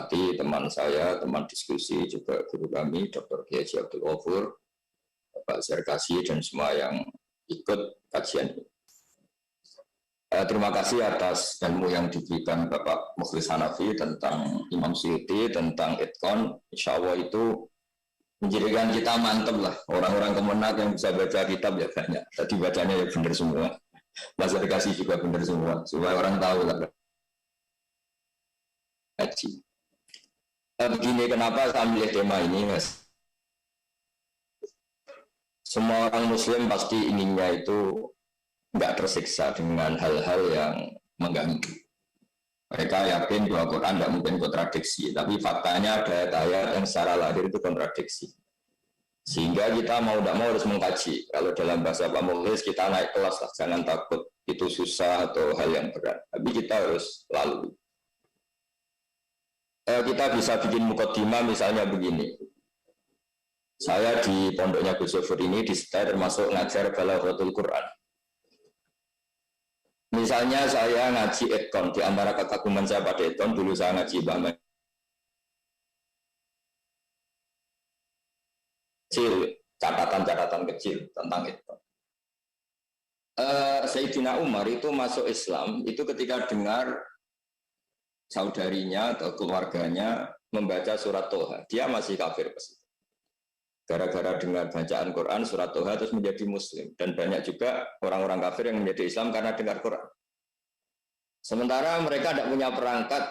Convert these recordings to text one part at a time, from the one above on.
hormati teman saya, teman diskusi, juga guru kami, Dr. Kiai Abdul Ghafur, Bapak Zerkasi, dan semua yang ikut kajian ini. Terima kasih atas ilmu yang diberikan Bapak Mukhlis Hanafi tentang Imam Suyuti, tentang Itqan. Insya Allah itu menjadikan kita mantep lah. Orang-orang kemenak yang bisa baca kitab ya banyak. Tadi bacanya ya benar semua. Mas Zerkasi juga benar semua. Supaya orang tahu lah. Haji. Begini, kenapa saya ambil tema ini, Mas? Semua orang Muslim pasti inginnya itu nggak tersiksa dengan hal-hal yang mengganggu. Mereka yakin bahwa Quran tidak mungkin kontradiksi, tapi faktanya ada ayat yang secara lahir itu kontradiksi. Sehingga kita mau tidak mau harus mengkaji. Kalau dalam bahasa Pak Mukhlis, kita naik kelas lah, jangan takut itu susah atau hal yang berat. Tapi kita harus lalui. Kita bisa bikin mukaddimah misalnya begini. Saya di pondoknya Gus Sofur ini di sekitar termasuk ngajar Balaghatul Quran. Misalnya saya ngaji Itqan, di antara kekaguman saya pada Itqan, dulu saya ngaji Mbak kecil, catatan-catatan kecil tentang Itqan. Sayyidina Umar itu masuk Islam, itu ketika dengar saudarinya atau keluarganya membaca surat Toha, dia masih kafir pasti. Gara-gara dengar bacaan Quran surat Toha terus menjadi Muslim, dan banyak juga orang-orang kafir yang menjadi Islam karena dengar Quran. Sementara mereka tidak punya perangkat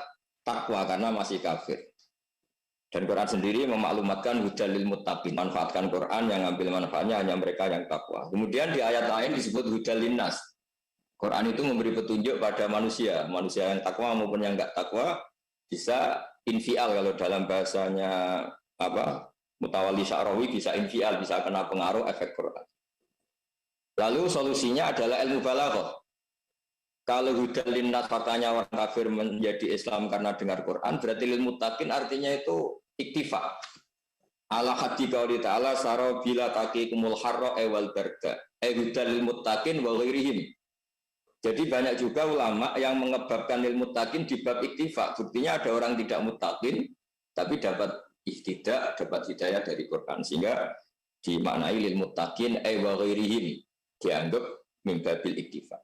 takwa karena masih kafir. Dan Quran sendiri memaklumatkan hudal lil muttaqin, manfaatkan Quran, yang ambil manfaatnya hanya mereka yang takwa. Kemudian di ayat lain disebut hudal linnas. Quran itu memberi petunjuk pada manusia, manusia yang takwa maupun yang enggak takwa bisa infial, kalau dalam bahasanya Mutawalli Sya'rawi bisa infial, bisa kena pengaruh efek Quran. Lalu solusinya adalah ilmu balaghah. Kalau hudal linnas faktanya orang kafir menjadi Islam karena dengar Quran, berarti lil muttaqin artinya itu iktifa. Ala haddi qauli ta'ala sara bila taqikumul harra wal barda. Hudal lil muttaqin wa ghairihim. Jadi banyak juga ulama yang mengebabkan lil muttaqin di bab iktifa. Buktinya ada orang tidak muttaqin tapi dapat ihtidak, dapat hidayah dari Quran, sehingga dimaknai lil muttaqin wa ghairihim, dianggap min babil iktifa.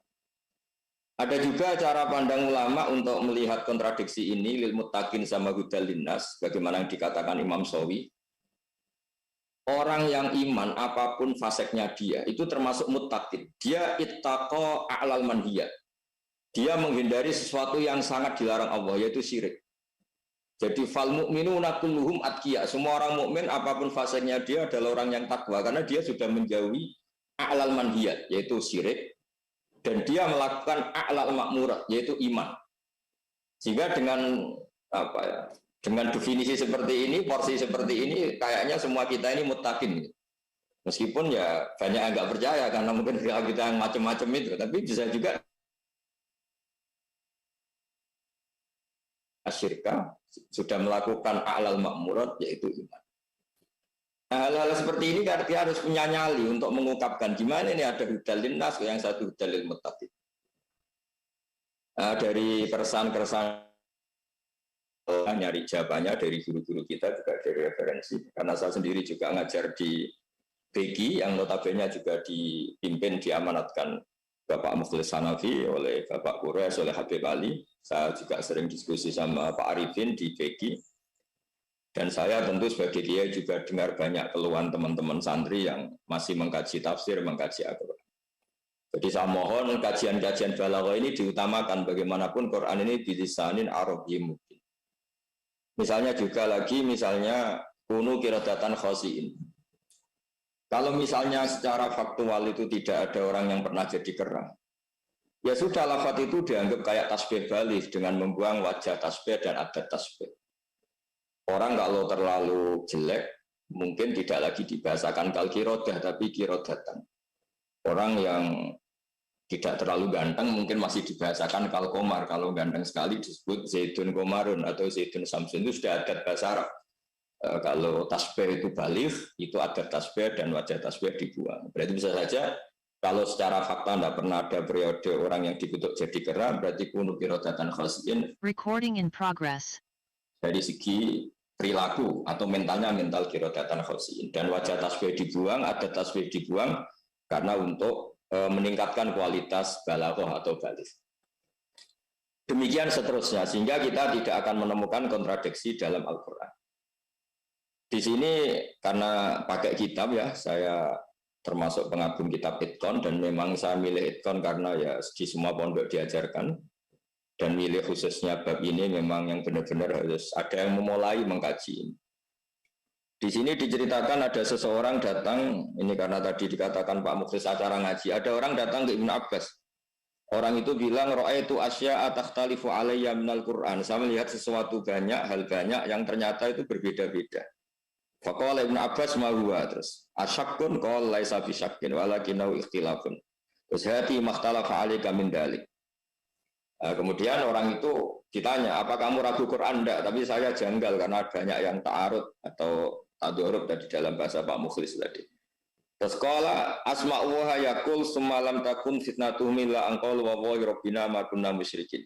Ada juga cara pandang ulama untuk melihat kontradiksi ini lil muttaqin sama hudal linnas, bagaimana yang dikatakan Imam Shawi. Orang yang iman apapun faseknya dia itu termasuk muttaqin. Dia ittaqa a'lal manhiyat. Dia menghindari sesuatu yang sangat dilarang Allah, yaitu syirik. Jadi fal mu'minuna kulluhum atqiya. Semua orang mukmin apapun faseknya dia adalah orang yang takwa karena dia sudah menjauhi a'lal manhiyat, yaitu syirik, dan dia melakukan a'lal makmurat, yaitu iman. Sehingga dengan dengan definisi seperti ini, porsi seperti ini, kayaknya semua kita ini muttaqin. Meskipun ya banyak yang nggak percaya karena mungkin kita yang macam-macam itu, tapi bisa juga asyirka sudah melakukan a'lal makmurat, yaitu iman. Hal-hal seperti ini kan dia harus punya nyali untuk mengungkapkan gimana ini ada hudal linnas, yang satu hudal lil muttaqin. Dari keresahan-keresahan nyari jawabannya dari guru-guru kita, juga dari referensi, karena saya sendiri juga ngajar di BG yang notabene juga dipimpin, diamanatkan Bapak Mukhlis Hanafi oleh Bapak Quraisy, oleh Habib Ali. Saya juga sering diskusi sama Pak Arifin di BG, dan saya tentu sebagai dia juga dengar banyak keluhan teman-teman santri yang masih mengkaji tafsir, mengkaji Al-Quran. Jadi saya mohon kajian-kajian balaghah ini diutamakan, bagaimanapun Quran ini bilisanin Arabiyyin mungkin. Misalnya juga lagi, misalnya kunu qiradatan khasiin. Kalau misalnya secara faktual itu tidak ada orang yang pernah jadi kerang, ya sudah, lafaz itu dianggap kayak tasbih baligh dengan membuang wajah tasbih dan adat tasbih. Orang kalau terlalu jelek mungkin tidak lagi dibahasakan kal qirodah, tapi qirodatan. Orang yang tidak terlalu ganteng mungkin masih dibahasakan kal komar, kalau ganteng sekali disebut zaidun komarun atau zaidun samsun, itu sudah adat bahasa Arab. Kalau tasbih itu baligh, itu adat tasbih dan wajah tasbih dibuang. Berarti bisa saja kalau secara fakta tidak pernah ada periode orang yang dikutuk jadi kera, berarti kunu qiradatan khasiin. Recording in progress. dari segi perilaku atau mentalnya mental qiradatan khosiin. Dan wajah tasbih dibuang, ada tasbih dibuang karena untuk meningkatkan kualitas balaghah atau baligh. Demikian seterusnya, sehingga kita tidak akan menemukan kontradiksi dalam Al-Quran. Di sini karena pakai kitab ya, saya termasuk pengagum kitab Itqan, dan memang saya milih Itqan karena ya di semua pondok diajarkan, dan milih khususnya bab ini memang yang benar-benar harus ada yang memulai mengkaji. Di sini diceritakan ada seseorang datang, ini karena tadi dikatakan Pak Mukhlis acara ngaji, ada orang datang ke Ibnu Abbas. Orang itu bilang, ra'aitu asya'a takhtalifu alayya minal Qur'an. Saya melihat sesuatu banyak, hal banyak yang ternyata itu berbeda-beda. Faqala Ibnu Abbas ma huwa, terus asyakkun qala laisa fi syakkin walakinnahu ikhtilafun. Terus hati makhtalafa alayka min dalik. Kemudian orang itu ditanya, apa kamu ragu Quran? Enggak, tapi saya janggal karena banyak yang ta'arud atau tadurub tadi dalam bahasa Pak Mukhlis tadi. Terus qala asma'u wa yaqul summalam takun fitnatuhum illa an qalu wa rabbina ma kunna musyrikin.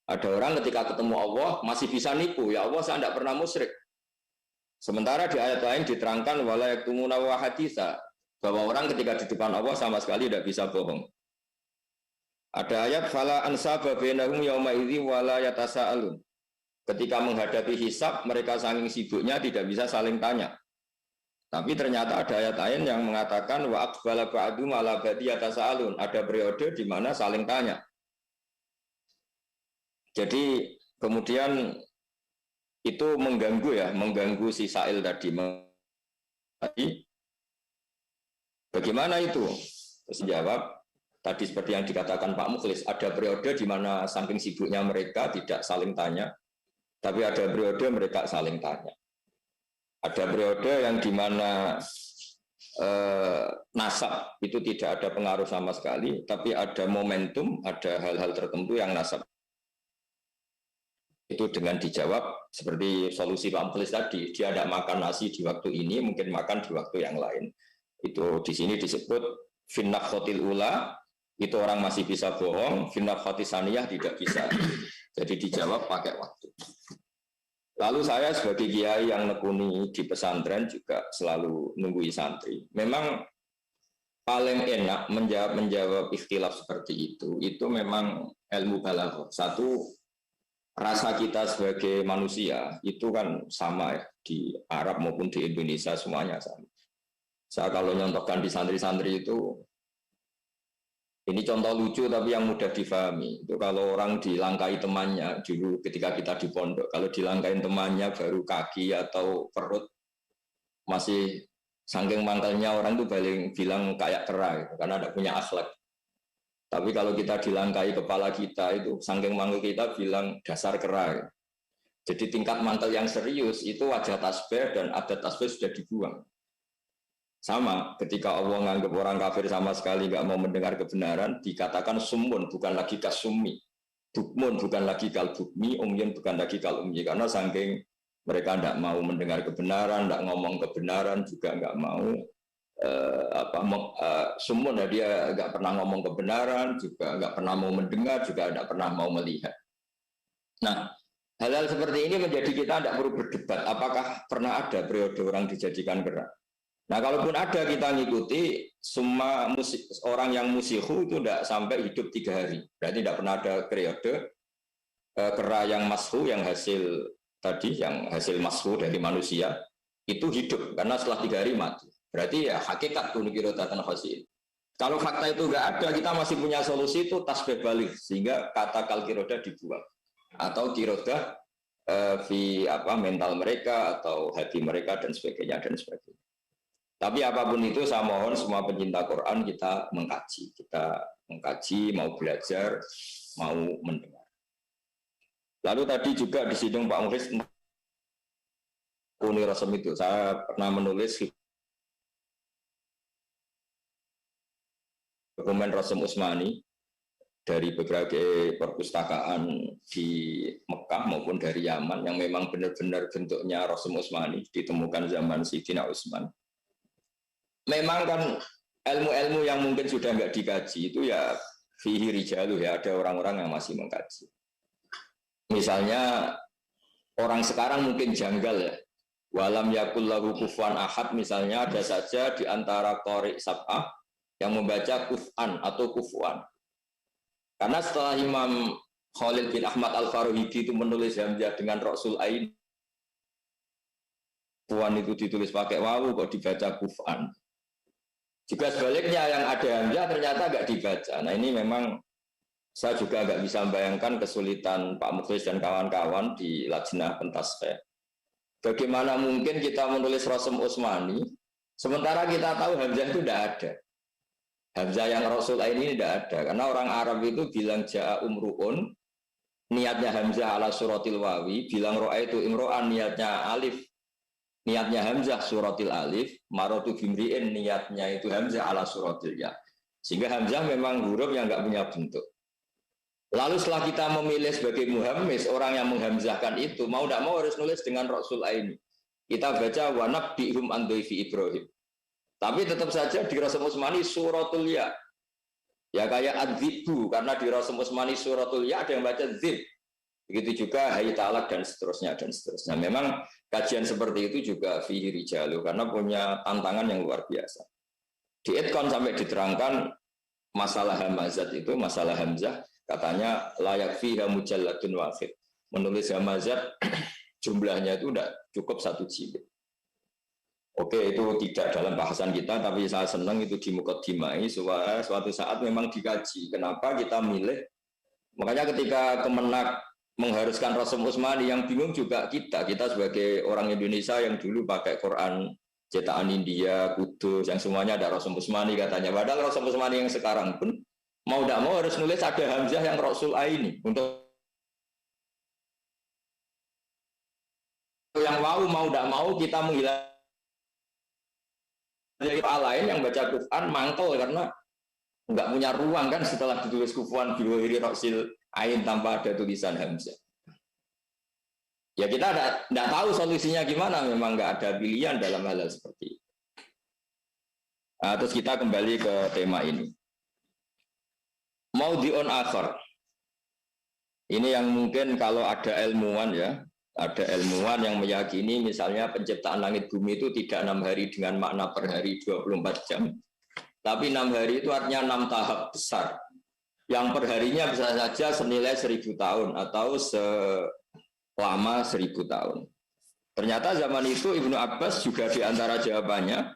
Ada orang ketika ketemu Allah masih bisa nipu, ya Allah saya tidak pernah musyrik. Sementara di ayat lain diterangkan wala yaktumuna wa haditsa, bahwa orang ketika di depan Allah sama sekali tidak bisa bohong. Ada ayat fala ansaba bainahum yauma idzi wala yatasaalun. Ketika menghadapi hisab mereka saking sibuknya tidak bisa saling tanya. Tapi ternyata ada ayat lain yang mengatakan wa aqbala ba'dum ala ba'di yatasaalun. Ada periode di mana saling tanya. Jadi kemudian itu mengganggu ya, mengganggu si Sa'il tadi. Bagaimana itu? Terus jawab, tadi seperti yang dikatakan Pak Mukhlis, ada periode di mana saking sibuknya mereka tidak saling tanya, tapi ada periode mereka saling tanya. Ada periode yang di mana nasab itu tidak ada pengaruh sama sekali, tapi ada momentum, ada hal-hal tertentu yang nasab. Itu dengan dijawab seperti solusi Pak Mukhlis tadi, dia tidak makan nasi di waktu ini, mungkin makan di waktu yang lain. Itu di sini disebut finnaf khotil ula, itu orang masih bisa bohong, finnaf khotisaniyah tidak bisa. Jadi dijawab pakai waktu. Lalu saya sebagai kiai yang nekuni di pesantren juga selalu nunggui santri. Memang paling enak menjawab ikhtilaf seperti itu memang ilmu balaghah. Satu, rasa kita sebagai manusia itu kan sama ya, di Arab maupun di Indonesia semuanya sama. Saya kalau nyontohkan di santri-santri itu, ini contoh lucu tapi yang mudah difahami. Itu kalau orang dilangkai temannya dulu ketika kita di pondok, kalau dilangkain temannya baru kaki atau perut masih saking mangkalnya orang itu bilang kayak kera gitu, karena tidak punya akhlak. Tapi kalau kita dilangkai kepala kita itu saking mangkal kita bilang dasar kera. Gitu. Jadi tingkat mangkal yang serius itu wajah tasbih dan adat tasbih sudah dibuang. Sama, ketika Allah menganggap orang kafir sama sekali nggak mau mendengar kebenaran, dikatakan sumun, bukan lagi kasumi. Bukmun, bukan lagi kal bukmi, umyun, bukan lagi kal umyi. Karena saking mereka tidak mau mendengar kebenaran, tidak ngomong kebenaran, juga nggak mau sumun, ya dia nggak pernah ngomong kebenaran, juga nggak pernah mau mendengar, juga tidak pernah mau melihat. Nah, hal-hal seperti ini menjadi kita tidak perlu berdebat. Apakah pernah ada periode orang dijadikan kera? Nah, kalaupun ada kita ngikuti, semua orang yang musihu itu tidak sampai hidup 3 hari. Berarti tidak pernah ada periode kera yang mashu, yang hasil tadi, yang hasil mashu dari manusia, itu hidup. Karena setelah 3 hari mati. Berarti ya hakikat qiradatan khosiin. Kalau fakta itu nggak ada, kita masih punya solusi itu tasbih balik. Sehingga kata kal qirodah dibuang. Atau qirodah mental mereka, atau hati mereka, dan sebagainya, dan sebagainya. Tapi apapun itu saya mohon semua pencinta Quran kita mengkaji, mau belajar, mau mendengar. Lalu tadi juga disidang Pak Mukhlis Uni Rasem itu, saya pernah menulis dokumen Rasem Utsmani dari berbagai perpustakaan di Mekah maupun dari Yaman yang memang benar-benar bentuknya Rasem Utsmani ditemukan zaman Sayyidina Utsman. Memang kan ilmu-ilmu yang mungkin sudah nggak dikaji itu ya fihi rijalu, ya ada orang-orang yang masih mengkaji. Misalnya orang sekarang mungkin janggal ya. Walam yakul lahu kufuwan ahad misalnya ada saja di antara qori sab'ah yang membaca kuf'an atau kufuan. Karena setelah Imam Khalil bin Ahmad Al-Faruhidi itu menulis hamzah dengan Rasul Ain, kufuan itu ditulis pakai wawu kok dibaca kuf'an. Juga sebaliknya yang ada hamzah ternyata agak dibaca. Nah ini memang saya juga agak bisa membayangkan kesulitan Pak Mukhlis dan kawan-kawan di Lajnah Pentasbih. Bagaimana mungkin kita menulis Rasul Utsmani, sementara kita tahu hamzah itu tidak ada. Hamzah yang Rasul ini tidak ada, karena orang Arab itu bilang ja'a umru'un, niatnya hamzah ala suratil wawi, bilang ra'aitu imro'an niatnya alif, niatnya hamzah suratil alif, marotu bimri'in niatnya itu hamzah ala suratil ya. Sehingga hamzah memang huruf yang enggak punya bentuk. Lalu setelah kita memilih sebagai muhammis, orang yang menghamzahkan itu, mau tidak mau harus nulis dengan Rasul Aini. Kita baca wanab bihum andaifi Ibrahim. Tapi tetap saja di Rasul Utsmani suratul ya. Ya kayak adzibu, karena di Rasul Utsmani suratul ya ada yang baca zib. Begitu juga hayy ta'alak dan seterusnya dan seterusnya. Memang kajian seperti itu juga fihi rijalu, karena punya tantangan yang luar biasa. Di Idqon sampai diterangkan masalah hamazat itu, masalah hamzah, katanya layak fiha mujalladun wahid. Menulis hamazat jumlahnya itu tidak cukup satu jilid. Oke, itu tidak dalam bahasan kita, tapi saya senang itu di muqaddimah supaya suatu saat memang dikaji. Kenapa kita milih? Makanya ketika Kemenak mengharuskan Rasul Utsmani, yang bingung juga kita sebagai orang Indonesia yang dulu pakai Quran cetakan India, Kudus, yang semuanya ada Rasul Utsmani katanya. Padahal Rasul Utsmani yang sekarang pun mau tidak mau harus nulis ada hamzah yang Rasul Aini untuk yang mau tidak mau kita menghilang dari lain yang baca Quran mangkel karena nggak punya ruang kan setelah ditulis kufuan biwahiri Rasul Ain tanpa ada tulisan hamzah. Ya kita tidak tahu solusinya gimana, memang nggak ada pilihan dalam hal seperti itu. Nah, terus kita kembali ke tema ini. Maudhi'un akhar. Ini yang mungkin kalau ada ilmuwan ya, ada ilmuwan yang meyakini misalnya penciptaan langit bumi itu tidak 6 hari dengan makna per hari 24 jam. Tapi 6 hari itu artinya 6 tahap besar. Yang per harinya bisa saja senilai 1000 tahun atau selama 1000 tahun. Ternyata zaman itu Ibnu Abbas juga di antara jawabannya,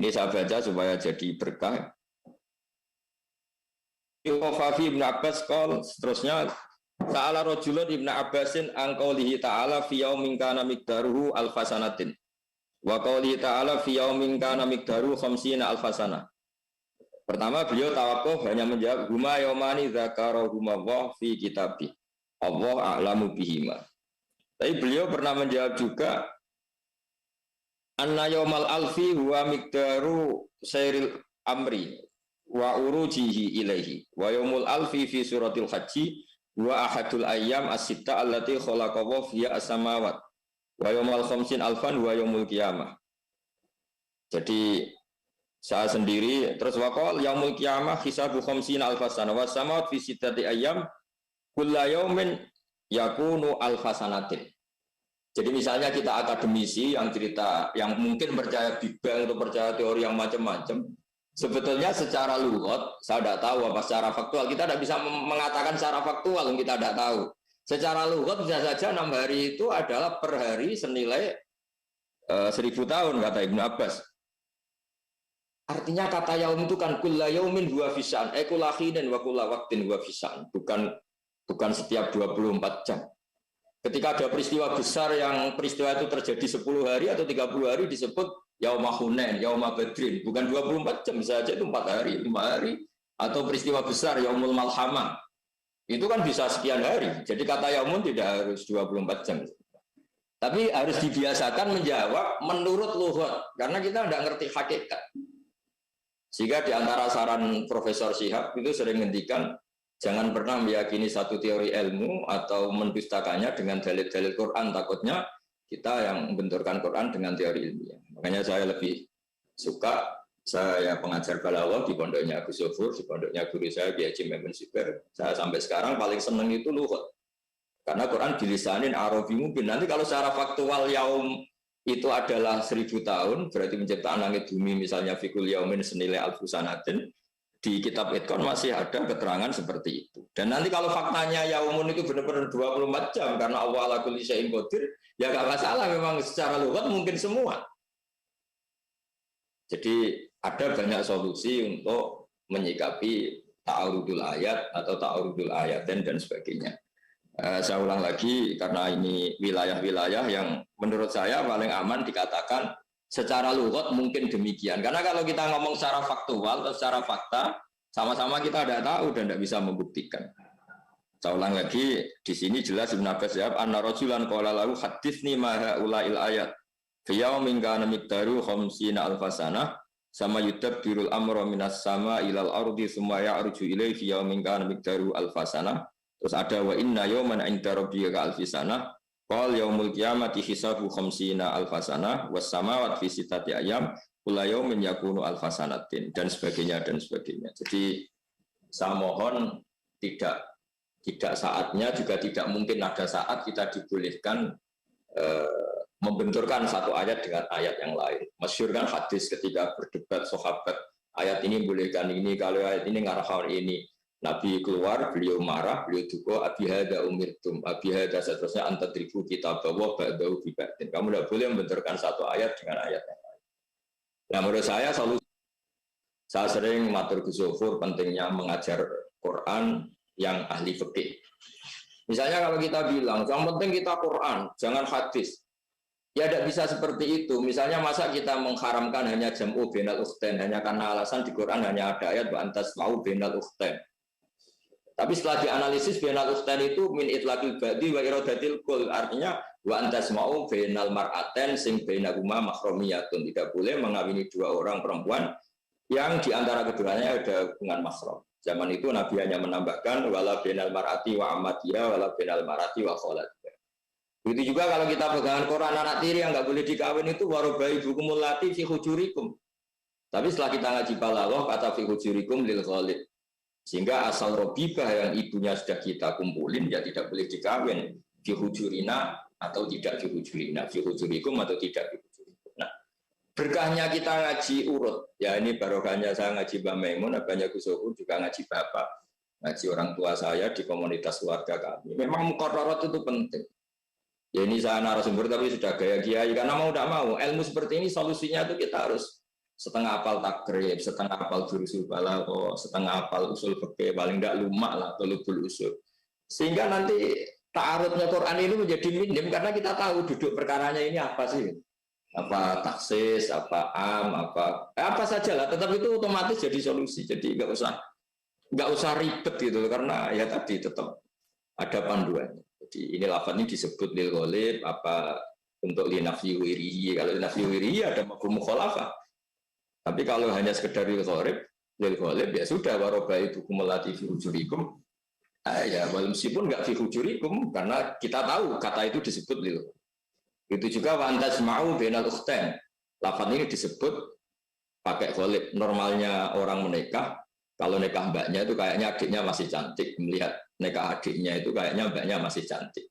ini saya baca supaya jadi berkah. Fafi Ibnu Abbas qol, seterusnya ta'ala rajulun Ibnu Abbasin an qaulihi ta'ala fi yaumin kana miqdaruhu alfasanatin wa qaulihi ta'ala fi yaumin kana miqdaruhu khamsina alfasana. Pertama beliau tawakuf hanya menjawab huma yaumani dzakarahuma wa fi kitabih Allah a'lamu bihima. Tapi beliau pernah menjawab juga anna yaumal alfi huwa miqdaru sairil amri wa urujihi ilaihi wa yaumul alfi fi suratil haji wa ahadul ayyam as-sitta allati khalaqahu fiha as-samawat wa yaumul khamsin alfan wa yaumul qiyamah. Jadi saya sendiri terus waqal yaumul qiyamah hisabu khamsin alfasana wa samawat fi sittati ayyam kullu yaumin yakunu alfasanatin. Jadi misalnya kita akademisi yang cerita yang mungkin percaya Big Bang atau percaya teori yang macam-macam. Sebetulnya secara lughat, saya tidak tahu apa secara faktual. Kita tidak bisa mengatakan secara faktual yang kita tidak tahu. Secara lughat bisa saja 6 hari itu adalah per hari senilai 1000 tahun, kata Ibnu Abbas. Artinya kata yaum itu kan kulla yaumin huwa fisan, kulla khinin wa kulla waqtin huwa fisan. Bukan setiap 24 jam. Ketika ada peristiwa besar yang peristiwa itu terjadi 10 hari atau 30 hari disebut Yaumah Hunain, Yaumah Badrin, bukan 24 jam saja itu 4 hari, 5 hari, atau peristiwa besar Yaumul Malhamah, itu kan bisa sekian hari. Jadi kata Yaumun tidak harus 24 jam. Tapi harus dibiasakan menjawab menurut lughat, karena kita tidak ngerti hakikat. Sehingga di antara saran Profesor Syihab itu sering ngendikan, jangan pernah meyakini satu teori ilmu atau mendustakannya dengan dalil-dalil Quran, takutnya kita yang membenturkan Quran dengan teori ilmiah. Makanya saya lebih suka, saya pengajar balawah di pondoknya Gus Zofur, di pondoknya guru saya Kiai Haji Maimun Siber. Saya sampai sekarang paling senang itu lughat. Karena Quran bilisanin Arabi mungkin. Nanti kalau secara faktual yaum itu adalah 1000 tahun, berarti penciptaan langit bumi misalnya fikul yaumin senilai alfusanatin, di kitab Itkon masih ada keterangan seperti itu. Dan nanti kalau faktanya yaumun itu benar-benar 24 jam karena Allah ala kulli syai'in qadir, ya gak masalah, memang secara lughat mungkin semua. Jadi ada banyak solusi untuk menyikapi ta'arudul ayat atau ta'arudul ayatin dan sebagainya. Saya ulang lagi karena ini wilayah-wilayah yang menurut saya paling aman dikatakan secara lughat mungkin demikian. Karena kalau kita ngomong secara faktual atau secara fakta, sama-sama kita tidak tahu dan tidak bisa membuktikan. Saya ulang lagi, di sini jelas Ibnu Abbas jawab, anna rajulan qala lahu haditsni ma haula'il ayat. Fi yaumin kana miqdaru 50 alfasana sama yudabbirul amra minas sama ilal ardi summa ya'ruju ilaihi fi yaumin kana miqdaru alfasana. Terus ada wa inna yawman 'inda rabbika alfasana qal yaumul qiyamati hisabu 50 alfasana was samawati fi sittati ayyam kullu yawmin yakunu alfasanatin dan sebagainya dan sebagainya. Jadi saya mohon tidak saatnya juga tidak mungkin ada saat kita dibolehkan membenturkan satu ayat dengan ayat yang lain. Masyhur kan hadis ketika berdebat sahabat, ayat ini bolehkan ini, kalau ayat ini ngarahkan ini. Nabi keluar, beliau marah, beliau duka, abi hada umirtum, abi hada seterusnya antadribu kitab Allah ba'dahu bibatin. Kamu tidak boleh membenturkan satu ayat dengan ayat yang lain. Nah menurut saya saya sering matur Gus Zofur pentingnya mengajar Quran yang ahli fikih. Misalnya kalau kita bilang, yang penting kita Quran, jangan hadis. Ya tidak bisa seperti itu. Misalnya masa kita mengharamkan hanya jam'u bainal ukhtain hanya karena alasan di Quran hanya ada ayat wa antas mau bainal ukhtain. Tapi setelah dianalisis bainal ukhtain itu min itlaqil ba'di wa iradatil kul, artinya wa antas mau bainal mar'aten sing bainahuma mahramiyatun, tidak boleh mengawini dua orang perempuan yang di antara keduanya ada hubungan mahram. Zaman itu Nabi hanya menambahkan wala bainal mar'ati wa amatiha wala bainal mar'ati wa kholatiha. Begitu juga kalau kita pegangan Quran anak tiri yang nggak boleh dikawin itu warobai bukumul lati fi hujurikum. Tapi setelah kita ngaji balaghah kata fi hujurikum lil ghalib. Sehingga asal robibah yang ibunya sudah kita kumpulin ya tidak boleh dikawin fi hujurina atau tidak fi hujurina, fi hujurikum atau tidak fi hujurikum. Nah, berkahnya kita ngaji urut. Ya ini barokahnya saya ngaji Mbak Maimun, banyak Gus Zofur juga ngaji Bapak, ngaji orang tua saya di komunitas keluarga kami. Memang muqarrarat itu penting. Ya ini saya narasumber tapi sudah gaya kiai karena mau tidak mau ilmu seperti ini solusinya itu kita harus setengah hafal takrib, setengah hafal durusul balaghah, setengah hafal usul fikih, paling tidak lumak lah tulubul usul. Sehingga nanti ta'arudnya Quran ini menjadi minim karena kita tahu duduk perkaranya ini apa sih? Apa taksis, apa apa saja lah, tetap itu otomatis jadi solusi. Jadi nggak usah ribet gitu karena ya tadi tetap ada panduannya. Jadi ini lafaz ini disebut lil ghalib apa untuk linafsi wirihi. Kalau linafsi wirihi ada mafhum mukhalafah. Tapi kalau hanya sekedar lil ghalib ya sudah warobai bukumul lati fi hujurikum. Ya meskipun enggak fi hujurikum karena kita tahu kata itu disebut lil. Itu juga wa antasma'u bainal ukhtain. Lafaz ini disebut pakai ghalib. Normalnya orang menikah kalau nikah mbaknya itu kayaknya adiknya masih cantik, melihat nikah adiknya itu kayaknya mbaknya masih cantik.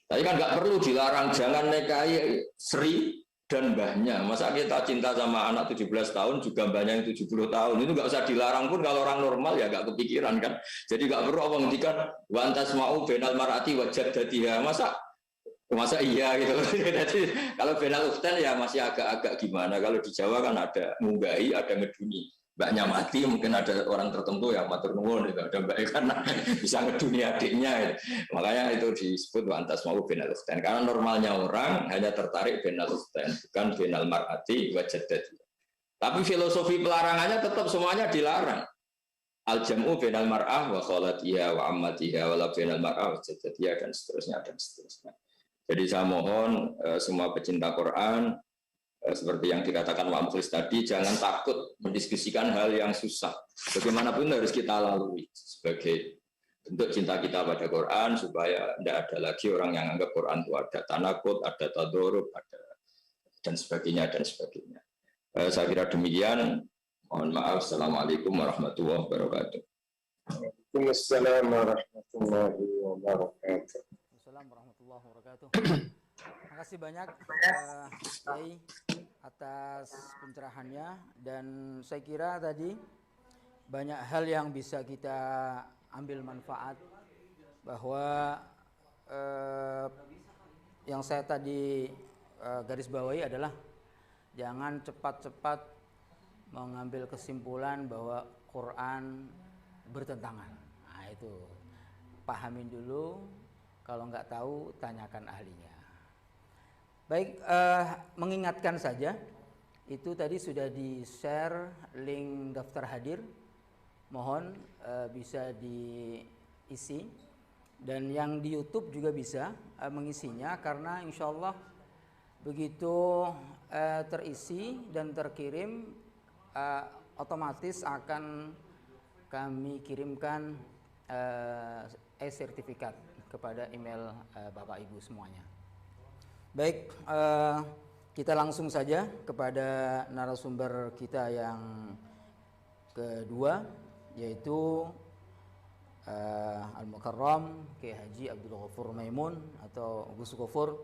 Tapi kan nggak perlu dilarang, jangan nikahi Sri dan mbahnya. Masa kita cinta sama anak 17 tahun juga mbahnya yang 70 tahun, itu nggak usah dilarang pun kalau orang normal ya nggak kepikiran kan. Jadi nggak perlu Allah ngendikan wa antasma'u bainal mar'ati wa jaddatiha. Masa iya gitu. Jadi kalau bainal ukhtain ya masih agak-agak gimana. Kalau di Jawa kan ada munggahi, ada ngeduni. Mbaknya mati mungkin ada orang tertentu yang matur nuwun itu ada mbak karena bisa ngeduni adiknya gitu. Makanya itu disebut wantas mau bainal ukhtain karena normalnya orang hanya tertarik bainal ukhtain bukan bainal mar'ati wa jaddati. Tapi filosofi pelarangannya tetap semuanya dilarang. Al jam'u bainal mar'ah wa kholatiha wa ammatiha wa la bainal mar'ah wa jaddatiha dan seterusnya dan seterusnya. Jadi saya mohon semua pecinta Quran seperti yang dikatakan Pak Mukhlis tadi, jangan takut mendiskusikan hal yang susah. Bagaimanapun harus kita lalui sebagai bentuk cinta kita pada Quran supaya tidak ada lagi orang yang anggap Quran itu ada tanakut, ada tadorub, ada dan sebagainya dan sebagainya. Saya kira demikian. Mohon maaf. Assalamualaikum warahmatullahi wabarakatuh. Waalaikumsalam warahmatullahi wabarakatuh. Waalaikumsalam warahmatullahi wabarakatuh. Terima kasih banyak Kiai atas pencerahannya, dan saya kira tadi banyak hal yang bisa kita ambil manfaat, bahwa yang saya tadi garis bawahi adalah jangan cepat-cepat mengambil kesimpulan bahwa Quran bertentangan. Nah itu, pahamin dulu, kalau nggak tahu tanyakan ahlinya. Baik, mengingatkan saja, itu tadi sudah di-share link daftar hadir, mohon bisa diisi, dan yang di YouTube juga bisa mengisinya, karena insya Allah begitu terisi dan terkirim, otomatis akan kami kirimkan e-sertifikat kepada email Bapak Ibu semuanya. Baik, kita langsung saja kepada narasumber kita yang kedua, yaitu Al-Mukarram Kiai Haji Abdul Ghafur Maimun atau Gus Ghafur.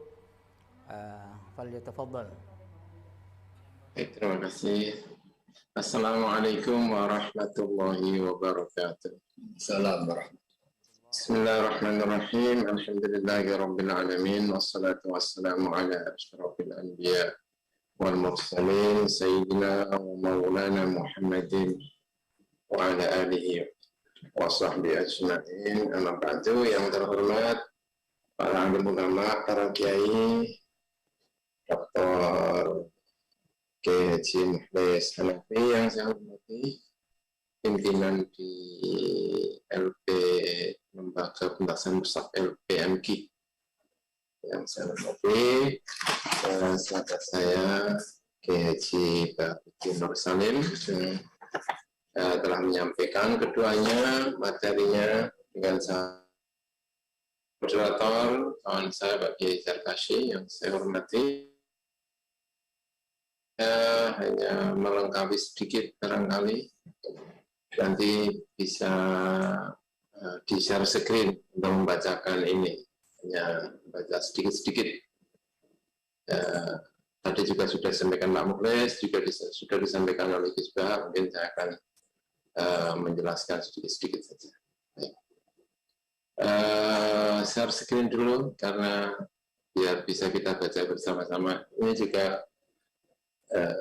Falyatafaddal. Terima kasih. Assalamualaikum warahmatullahi wabarakatuh. Assalamualaikum. Bismillahirrahmanirrahim. Alhamdulillahi rabbil alamin. Wassalatu wassalamu ala asyrafil anbiya wal mursalin sayyidina wa maulana Muhammadin wa ala alihi wa sahbihi ajma'in. Amma ba'du. Yang terhormat para alim ulama, para kiai, Dr. Kiai Haji Mukhlis Hanafi yang saya hormati, pimpinan di LP Lembaga Pentasan Mushaf LPMG yang saya hormati, sahabat saya Kiai Haji Bahuddin Nur Salim telah menyampaikan keduanya materinya dengan moderator kawan saya Pak Kiai Zarkashi yang saya hormati. Hanya melengkapi sedikit barangkali, nanti bisa di-share screen untuk membacakan ini, hanya baca sedikit-sedikit. Tadi juga sudah disampaikan Pak Mukhlis, juga sudah disampaikan oleh Gus Bahar, mungkin saya akan menjelaskan sedikit-sedikit saja. Share screen dulu, karena biar bisa kita baca bersama-sama. Ini juga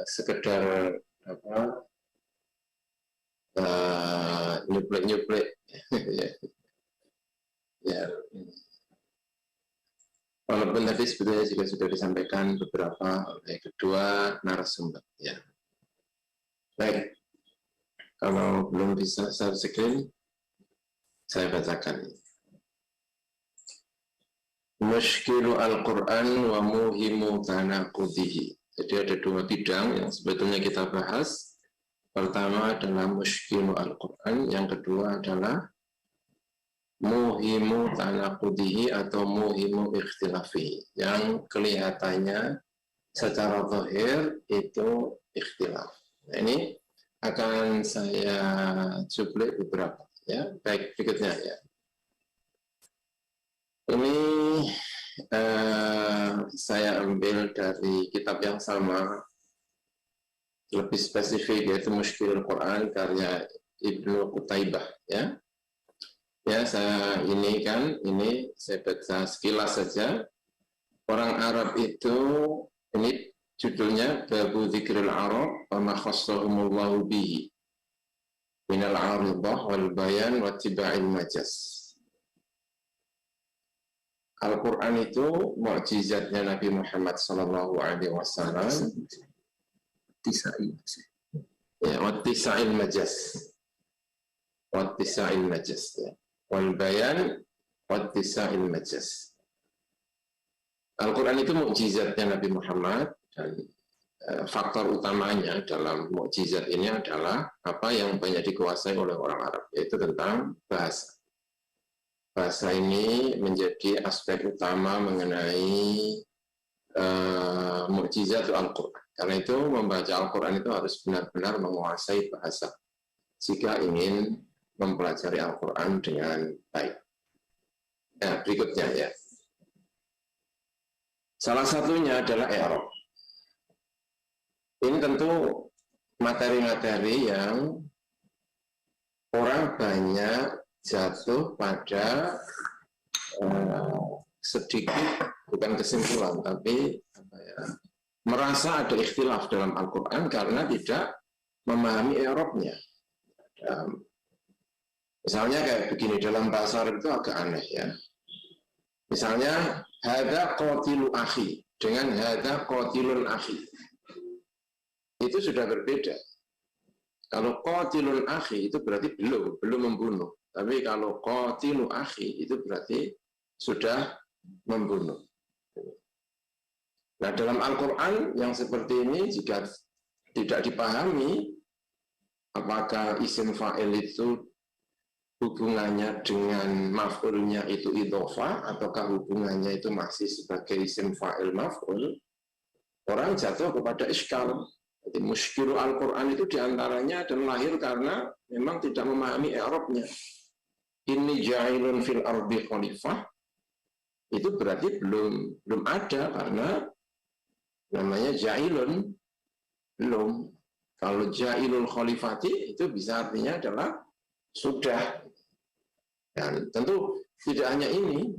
sekedar nyuplek ya. Walaupun tadi sebetulnya juga sudah disampaikan beberapa oleh kedua narasumber ya. Baik, kalau belum bisa share screen, saya bacakan. Mushkilu Al-Quran wa muhimu tanaqudihi. Jadi ada dua bidang yang sebetulnya kita bahas. Pertama adalah mushkilu Al-Quran, yang kedua adalah muhimu tanaqudihi atau muhimu ikhtilafi, yang kelihatannya secara zahir itu ikhtilaf. Nah, ini akan saya cuplek beberapa ya. Baik, berikutnya ya. Ini saya ambil dari kitab yang sama, lebih spesifik, yaitu Mushkilul Quran karya Ibnu Qutaibah ya. Ya, saya ini saya baca sekilas saja. Orang Arab itu, ini judulnya Babu Dzikril Arab wa ma khassahumullahu bihi minal 'aridah wal bayan wa tiba'il majaz. Al-Quran itu mukjizatnya Nabi Muhammad Sallallahu Alaihi Wasallam. Ya, wattisa'il majaz, wattisa'il majaz, ya. Wal bayan, wattisa'il majaz. Al-Quran itu mukjizatnya Nabi Muhammad, dan faktor utamanya dalam mukjizat ini adalah apa yang banyak dikuasai oleh orang Arab, yaitu tentang bahasa. Bahasa ini menjadi aspek utama mengenai mukjizat Al-Quran. Karena itu membaca Al-Quran itu harus benar-benar menguasai bahasa jika ingin mempelajari Al-Quran dengan baik. Nah, berikutnya ya. Salah satunya adalah i'rab. Ini tentu materi-materi yang orang banyak jatuh pada sedikit, bukan kesimpulan, tapi merasa ada ikhtilaf dalam Al-Quran karena tidak memahami i'rabnya. Misalnya kayak begini, dalam bahasa Arab itu agak aneh ya. Misalnya, hadza qatilu akhi dengan hadza qatilun akhi. Itu sudah berbeda. Kalau qatilun akhi itu berarti belum membunuh. Tapi kalau qatilu akhi itu berarti sudah membunuh. Nah, dalam Al-Quran yang seperti ini jika tidak dipahami apakah isim fa'il itu hubungannya dengan maf'ulnya itu idhofah ataukah hubungannya itu masih sebagai isim fa'il maf'ul, orang jatuh kepada iskal. Jadi muskilu Al-Quran itu diantaranya dan lahir karena memang tidak memahami i'rabnya. Inni ja'ilun fil ardi khalifah itu berarti belum ada karena namanya ja'ilun belum. Kalau ja'ilul khalifati itu bisa artinya adalah sudah. Dan tentu tidak hanya ini.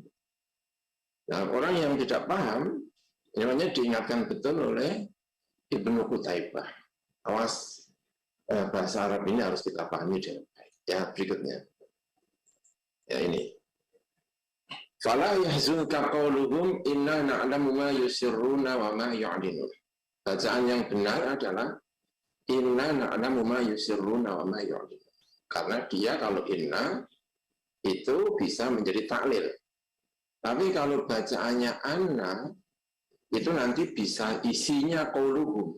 Nah, orang yang tidak paham namanya diingatkan betul oleh Ibnu Qutaibah. Awas, bahasa Arab ini harus kita pahami dengan baik. Ya, berikutnya. Ya, ini. Fala yahzunka qauluhum inna na'lamu ma yusirruna wa ma yu'linun. Bacaan yang benar adalah inna na'lamu ma yusirruna wa ma yu'linun. Karena dia kalau inna itu bisa menjadi taklil. Tapi kalau bacaannya anna itu nanti bisa isinya qauluhum.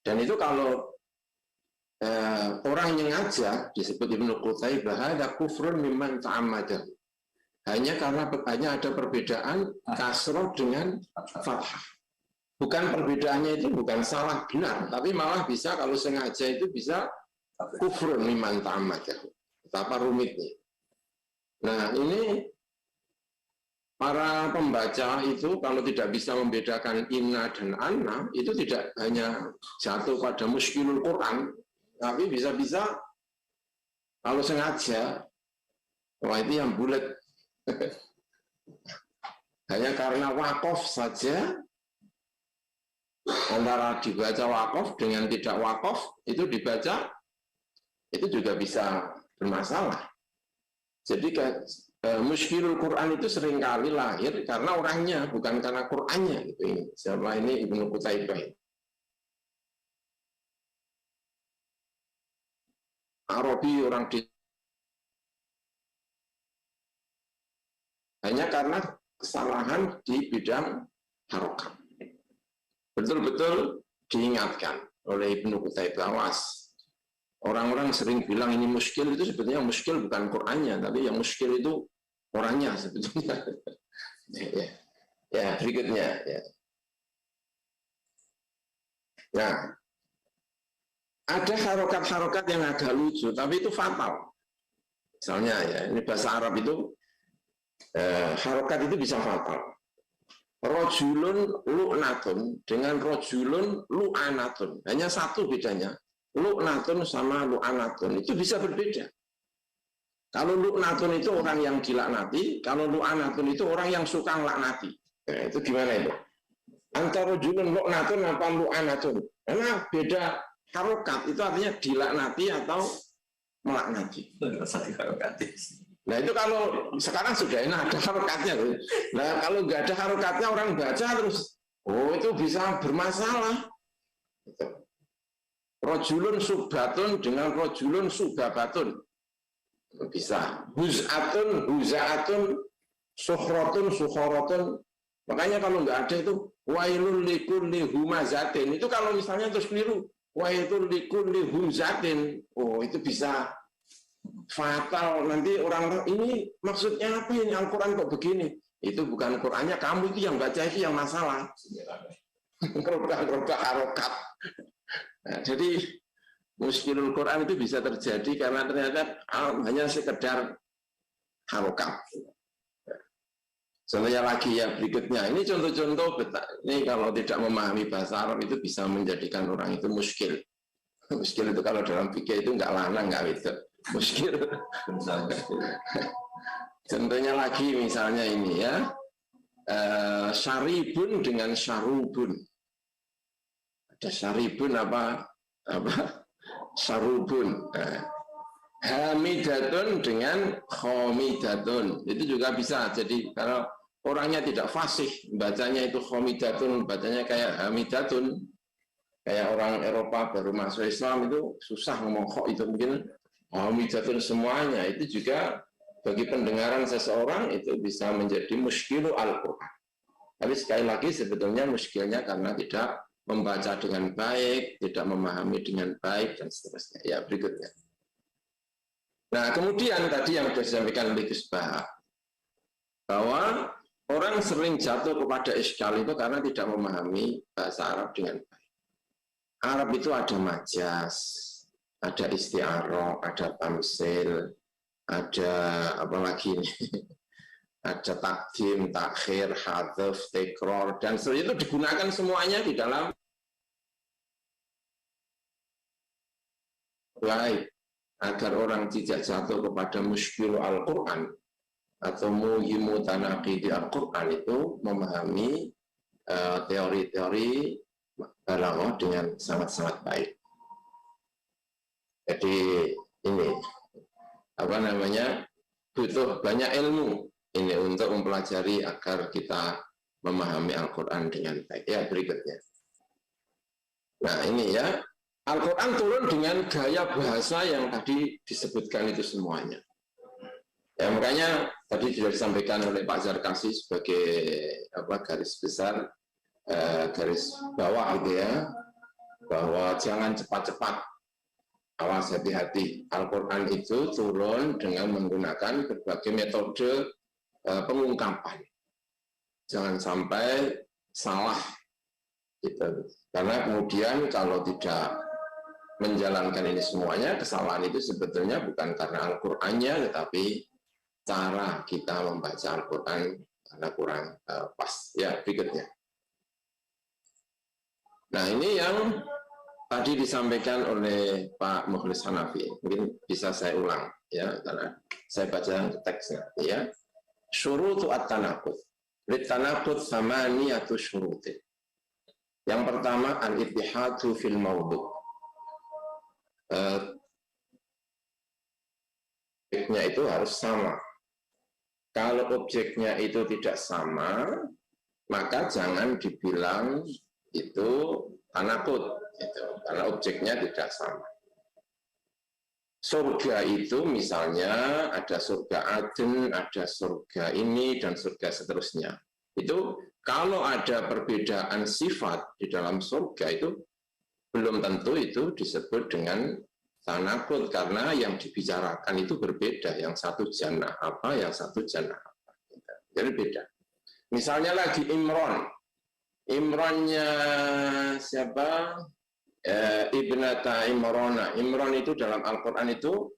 Dan itu kalau orang yang ngajak disebut Ibnu Qutaibah ada kufrun mimman ta'ammadah. Hanya karena ada perbedaan kasroh dengan fathah. Bukan perbedaannya itu bukan salah benar, tapi malah bisa kalau sengaja itu bisa kufrun mimman ta'ammadah. Betapa rumitnya. Nah, ini para pembaca itu kalau tidak bisa membedakan inna dan anna, itu tidak hanya jatuh pada muskilul Quran, tapi bisa-bisa kalau sengaja, wah itu yang bulat. Hanya karena wakof saja, antara dibaca wakof dengan tidak wakof, itu dibaca, itu juga bisa bermasalah. Jadi muskilul Quran itu seringkali lahir karena orangnya, bukan karena Qurannya. Gitu. Siapa ini Ibnu Qutaibah. Arabi orang di hanya karena kesalahan di bidang harokat. Betul-betul diingatkan oleh Ibnu Qutaibah. Awas. Orang-orang sering bilang ini muskil, itu sebetulnya muskil bukan Qur'annya, tapi yang muskil itu orangnya sebetulnya. Ya, berikutnya. Ya. Nah, ada harokat-harokat yang agak lucu, tapi itu fatal. Misalnya ya, ini bahasa Arab itu harokat itu bisa fatal. Rojulun lu'natun dengan rojulun lu'anatun. Hanya satu bedanya. Lu'natun sama lu'anatun. Itu bisa berbeda. Kalau lu'natun itu orang yang dilaknati, kalau lu'anatun itu orang yang suka ngelaknati. Nah, itu gimana itu? Antara rojulun lu'natun apa lu'anatun? Karena beda harokat. Itu artinya dilaknati atau melaknati. Nah itu kalau sekarang sudah enak ada harokatnya. Nah kalau nggak ada harokatnya orang baca terus, oh itu bisa bermasalah. Rojulun subbatun dengan rojulun subabatun bisa. Huzatun, huzaatun, suhrotun, sukhorotun. Makanya kalau nggak ada itu wailul likulli humazatin. Itu kalau misalnya terus keliru wailul likulli huzatin, oh itu bisa fatal. Nanti orang ini maksudnya apa ini Al-Quran kok begini? Itu bukan Qurannya, kamu itu yang baca itu yang masalah. Gerobak harokat. Nah, jadi muskilul Quran itu bisa terjadi karena ternyata hanya sekedar harokat. Contohnya lagi ya berikutnya. Ini contoh-contoh, ini kalau tidak memahami bahasa Arab itu bisa menjadikan orang itu muskil. Muskil itu kalau dalam fikih itu nggak lanang, nggak itu. Muskil. Contohnya lagi misalnya ini ya, syaribun dengan syarubun. Ada syaribun apa syarubun. Hamidatun dengan khomidatun. Itu juga bisa. Jadi kalau orangnya tidak fasih, bacanya itu khomidatun, bacanya kayak hamidatun. Kayak orang Eropa baru masuk Islam itu susah ngomong kok itu mungkin hamidatun semuanya. Itu juga bagi pendengaran seseorang itu bisa menjadi muskilu Al-Quran. Tapi sekali lagi sebetulnya muskilnya karena tidak membaca dengan baik, tidak memahami dengan baik, dan seterusnya. Ya, berikutnya. Nah, kemudian tadi yang sudah disampaikan oleh Gus Baha, bahwa orang sering jatuh kepada iskal itu karena tidak memahami bahasa Arab dengan baik. Arab itu ada majas, ada isti'arah, ada tamsil, ada apa lagi ini? Ada takdim, takhir, hadaf, tekror, dan seterusnya itu digunakan semuanya di dalam baik agar orang tidak jatuh kepada muskilu Al-Quran atau muhimu tanaqidi Al-Quran itu memahami teori-teori balaghah dengan sangat-sangat baik. Jadi ini apa namanya, butuh banyak ilmu ini untuk mempelajari agar kita memahami Al-Quran dengan baik. Ya, berikutnya. Nah, ini ya, Al-Quran turun dengan gaya bahasa yang tadi disebutkan itu semuanya. Ya, makanya tadi sudah disampaikan oleh Pak Zarkasi sebagai apa, garis besar, garis bawah gitu ya, bahwa jangan cepat-cepat. Awas, hati-hati. Al-Quran itu turun dengan menggunakan berbagai metode pengungkapan. Jangan sampai salah. Gitu. Karena kemudian kalau tidak menjalankan ini semuanya, kesalahan itu sebetulnya bukan karena Al-Qur'annya, tetapi cara kita membaca Al-Quran karena kurang pas. Ya, berikutnya. Nah, ini yang tadi disampaikan oleh Pak Mukhlis Hanafi. Mungkin bisa saya ulang ya, karena saya baca teksnya ya. Syurutu at-tanaqud. Lit-tanaqud thamaniyatu syurutin. Yang pertama al-ittihadu fil mawdu'. Objeknya itu harus sama. Kalau objeknya itu tidak sama, maka jangan dibilang itu tanaqud. Itu, karena objeknya tidak sama. Surga itu misalnya ada surga Aden, ada surga ini, dan surga seterusnya. Itu kalau ada perbedaan sifat di dalam surga itu belum tentu itu disebut dengan tanaqud, karena yang dibicarakan itu berbeda. Yang satu jannah apa, yang satu jannah apa. Jadi beda. Misalnya lagi Imran. Imrannya siapa? Ibnata Imrana. Imran itu dalam Al-Quran itu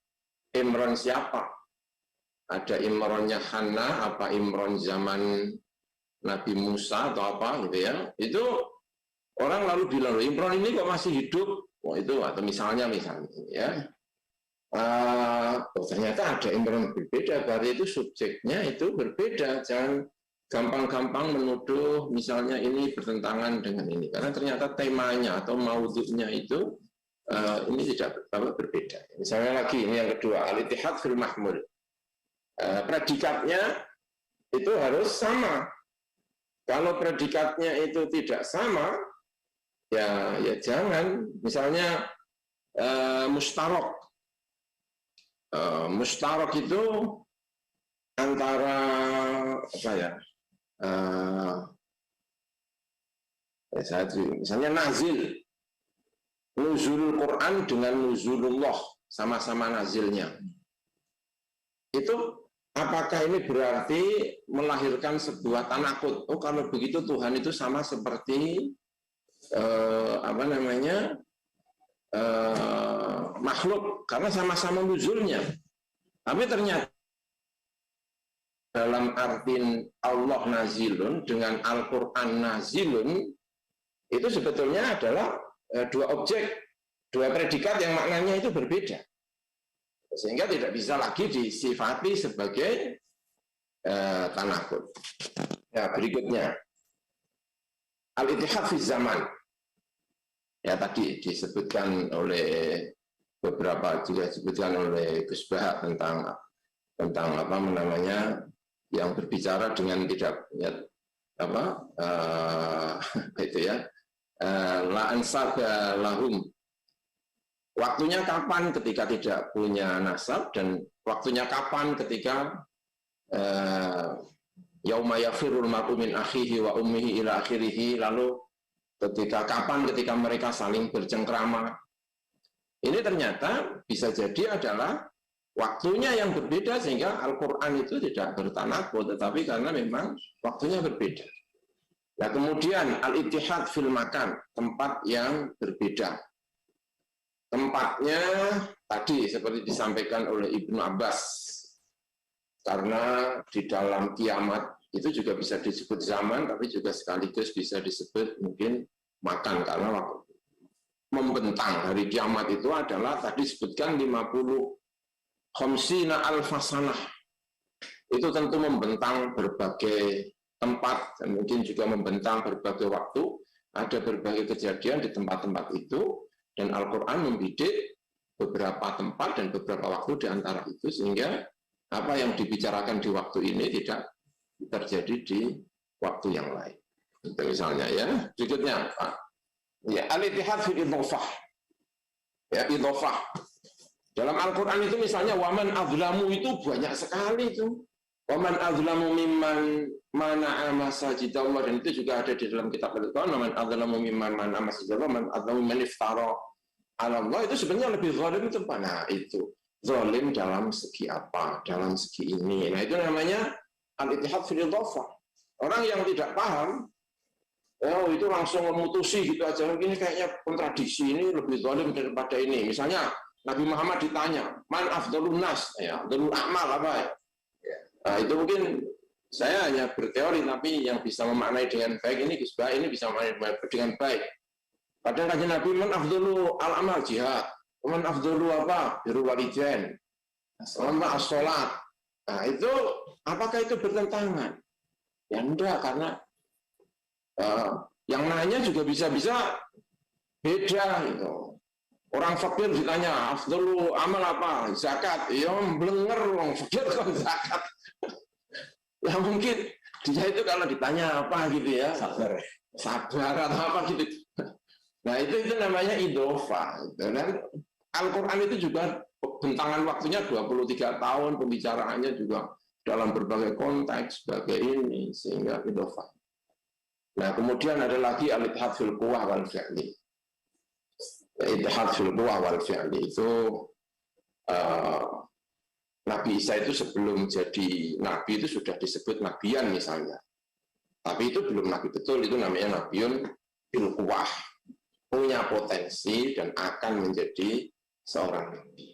Imran siapa? Ada Imrannya Hannah, apa Imran zaman Nabi Musa atau apa gitu ya. Itu orang lalu bilang, Imran ini kok masih hidup? Wah, itu atau misalnya ya. Ternyata ada Imran berbeda, berarti itu subjeknya itu berbeda. Jangan gampang-gampang menuduh misalnya ini bertentangan dengan ini, karena ternyata temanya atau maudhu'nya itu ini tidak berbeda. Misalnya lagi ini yang kedua, al-ittihad fil mahmul. Predikatnya itu harus sama. Kalau predikatnya itu tidak sama, ya jangan. Misalnya mustarok. Mustarok itu antara apa ya? Misalnya nazil, nuzulul Quran dengan nuzulullah, sama-sama nazilnya. Itu apakah ini berarti melahirkan sebuah tanaqud? Oh, kalau begitu Tuhan itu sama seperti makhluk, karena sama-sama nuzulnya. Tapi ternyata dalam arti Allah nazilun dengan Al-Quran nazilun itu sebetulnya adalah dua objek, dua predikat yang maknanya itu berbeda. Sehingga tidak bisa lagi disifati sebagai tanakut. Ya, berikutnya al-ittihad fi zaman. Ya, tadi disebutkan oleh beberapa, juga disebutkan oleh Gus Bahak tentang apa namanya, yang berbicara dengan tidak itu ya, la ansaba lahum. Waktunya kapan ketika tidak punya nasab, dan waktunya kapan ketika yauma yafirul mar'u min akhihi wa ummihi ila akhirih, lalu kapan ketika mereka saling bercengkrama. Ini ternyata bisa jadi adalah waktunya yang berbeda, sehingga Al-Quran itu tidak bertanakut, tetapi karena memang waktunya berbeda. Nah, kemudian al-ittihad fil makan, tempat yang berbeda. Tempatnya tadi seperti disampaikan oleh Ibnu Abbas, karena di dalam kiamat itu juga bisa disebut zaman, tapi juga sekaligus bisa disebut mungkin makan, karena waktu membentang hari kiamat itu adalah tadi disebutkan 50 khamsina alfasanah. Itu tentu membentang berbagai tempat dan mungkin juga membentang berbagai waktu. Ada berbagai kejadian di tempat-tempat itu, dan Al-Quran membidik beberapa tempat dan beberapa waktu di antara itu, sehingga apa yang dibicarakan di waktu ini tidak terjadi di waktu yang lain. Itu misalnya ya. Berikutnya Pak. Ya, al-ittihad fil idhofah. Ya, idhofah. Dalam Al-Quran itu misalnya waman azlamu itu banyak sekali itu. Waman azlamu mimman mana'a masajidallah, dan itu juga ada di dalam kitab Al-Quran. Waman azlamu mimman mana'a masajidallah, waman azlamu man iftara 'ala Allah, itu sebenarnya lebih zalim itu apa? Nah, itu zalim dalam segi apa? Dalam segi ini. Nah, itu namanya al-ittihad fil idhofah. Orang yang tidak paham, oh itu langsung memutusi gitu aja, ini kayaknya kontradiksi, ini lebih zalim daripada ini. Misalnya Nabi Muhammad ditanya, man afdalun nas, ya, afdalul a'mal apa ya? Nah, itu mungkin saya hanya berteori, tapi yang bisa memaknai dengan baik ini Gus Bah, ini bisa memaknai dengan baik. Padahal kanjeng Nabi, man afdalu al-amal jihad, man afdalu apa? Birrul walidain, sama as-sholat. Nah, itu apakah itu bertentangan? Ya enggak, karena yang nanya juga bisa-bisa beda gitu. Orang fakir ditanya, afdalu amal apa? Zakat. Ya blenger orang fakir kan zakat. Ya mungkin dia itu kalau ditanya apa gitu ya, sabar atau apa gitu. Nah, itu namanya idhofah. Dan Al-Quran itu juga bentangan waktunya 23 tahun, pembicaraannya juga dalam berbagai konteks, sebagai ini, sehingga idhofah. Nah, kemudian ada lagi al-ittihad fil quwwah wal fi'li. Ittihad fil quwwah wal fi'li itu Nabi Isa itu sebelum jadi nabi itu sudah disebut nabian misalnya. Tapi itu belum nabi betul, itu namanya nabiun fil quwwah. Punya potensi dan akan menjadi seorang nabi.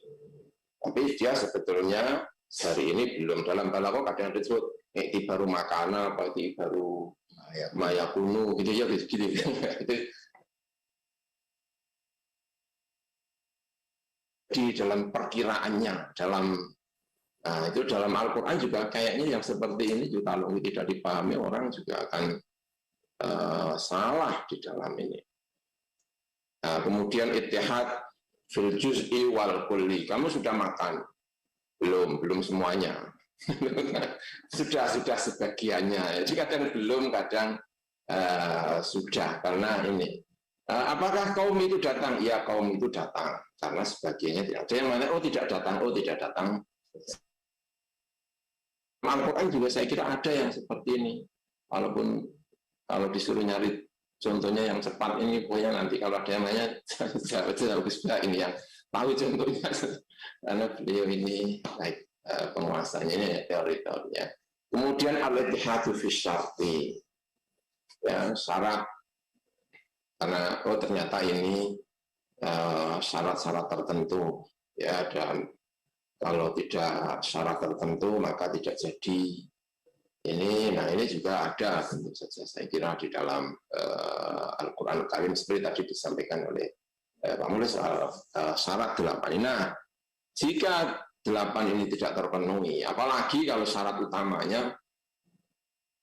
Tapi dia sebetulnya hari ini belum. Dalam balaghah kadang disebut baru makana, apa baru maya kuno gitu ya, gitu. Di dalam perkiraannya, itu dalam Al-Quran juga kayaknya yang seperti ini juga kalau tidak dipahami orang juga akan salah di dalam ini. Nah, kemudian ittihad fil juz'i wal kulli. Kamu sudah makan? Belum semuanya. sudah sebagiannya. Jadi kadang belum, kadang sudah, karena ini. Apakah kaum itu datang? Ya, kaum itu datang. Karena sebagiannya tidak. Ada yang mana, oh tidak datang. Al-Quran juga saya kira ada yang seperti ini. Walaupun kalau disuruh nyari contohnya yang cepat ini, pokoknya nanti kalau ada yang nanya, saya ini yang tahu contohnya. Karena beliau ini baik penguasanya, ini teori-teorinya. Kemudian al-ittihadu fi syarti. Ya, syarat. Karena ternyata ini syarat-syarat tertentu. Ya, dan kalau tidak syarat tertentu maka tidak jadi. ini juga ada tentu saja saya kira di dalam Al-Quran Al-Karim seperti tadi disampaikan oleh Pak Mulya soal syarat 8 ini. Nah, jika 8 ini tidak terpenuhi, apalagi kalau syarat utamanya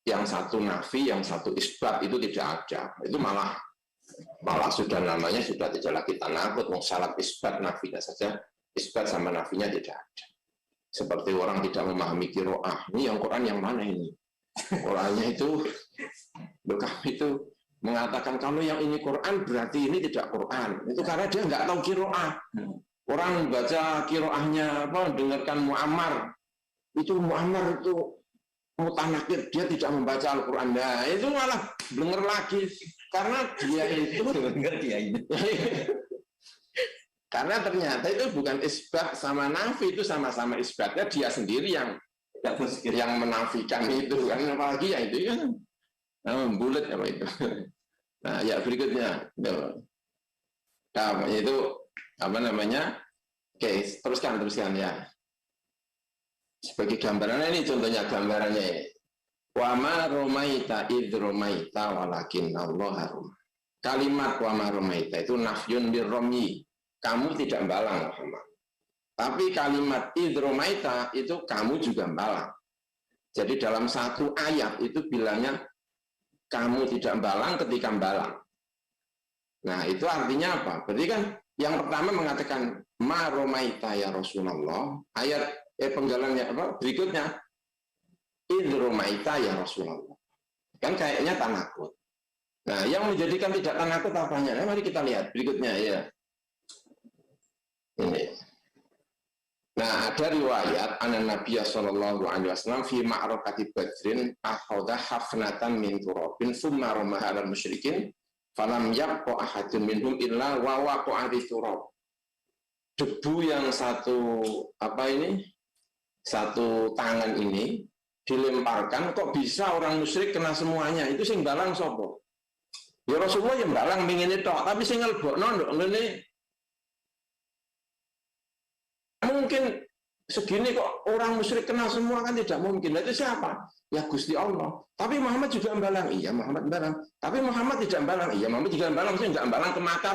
yang satu nafi, yang satu isbat itu tidak ada, itu malah sudah namanya sudah tidak lagi tanakut. Syarat isbat nafinya saja, isbat sama nafinya tidak ada. Seperti orang tidak memahami qiraah. Ini yang Quran yang mana ini? Qurannya itu, kami itu mengatakan kalau yang ini Quran berarti ini tidak Quran. Itu karena dia nggak tahu qiraah. Orang baca qiraahnya dengarkan Muammar. Itu Muammar itu mutanakir, dia tidak membaca Al-Quran. Nah, itu malah denger lagi. Karena dia itu karena ternyata itu bukan isbat sama nafi, itu sama-sama isbatnya dia sendiri yang menafikan itu kan, apalagi ya itu kan bulat apa itu. Nah ya berikutnya itu apa namanya, oke teruskan ya sebagai gambarannya. Ini contohnya gambarannya ini, wa ma romaita id romaita walakin Allah harum. Kalimat wa ma romaita itu nafyun birromyi, kamu tidak balang Muhammad. Tapi kalimat idromaita itu kamu juga balang. Jadi dalam satu ayat itu bilangnya kamu tidak balang ketika balang. Nah itu artinya apa? Berarti kan yang pertama mengatakan ma romaita ya Rasulullah. Ayat penggalannya apa? Berikutnya idromaita ya Rasulullah. Kan kayaknya tanakut. Nah yang menjadikan tidak tanakut apanya? Nah, mari kita lihat berikutnya ya. Ini. Nah, ada riwayat anak Nabi sallallahu alaihi wasallam fi ma'rakati Badrin akhadha hafnatan min turabin thumma ramaha al musyrikin falam yabqa ahadun minhum illa wa waqa'a fi turab. Debu yang satu satu tangan ini dilemparkan, kok bisa orang musyrik kena semuanya? Itu sing balang sapa? Ya Rasulullah yang balang mingine tok, tapi sing ngelbokno ngene mungkin segini kok orang musyrik kena semua, kan tidak mungkin. Itu siapa? Ya Gusti Allah. Tapi Muhammad juga membalang. Iya Muhammad membalang. Tapi Muhammad tidak membalang. Iya Muhammad juga membalang. Maksudnya tidak membalang ke mata.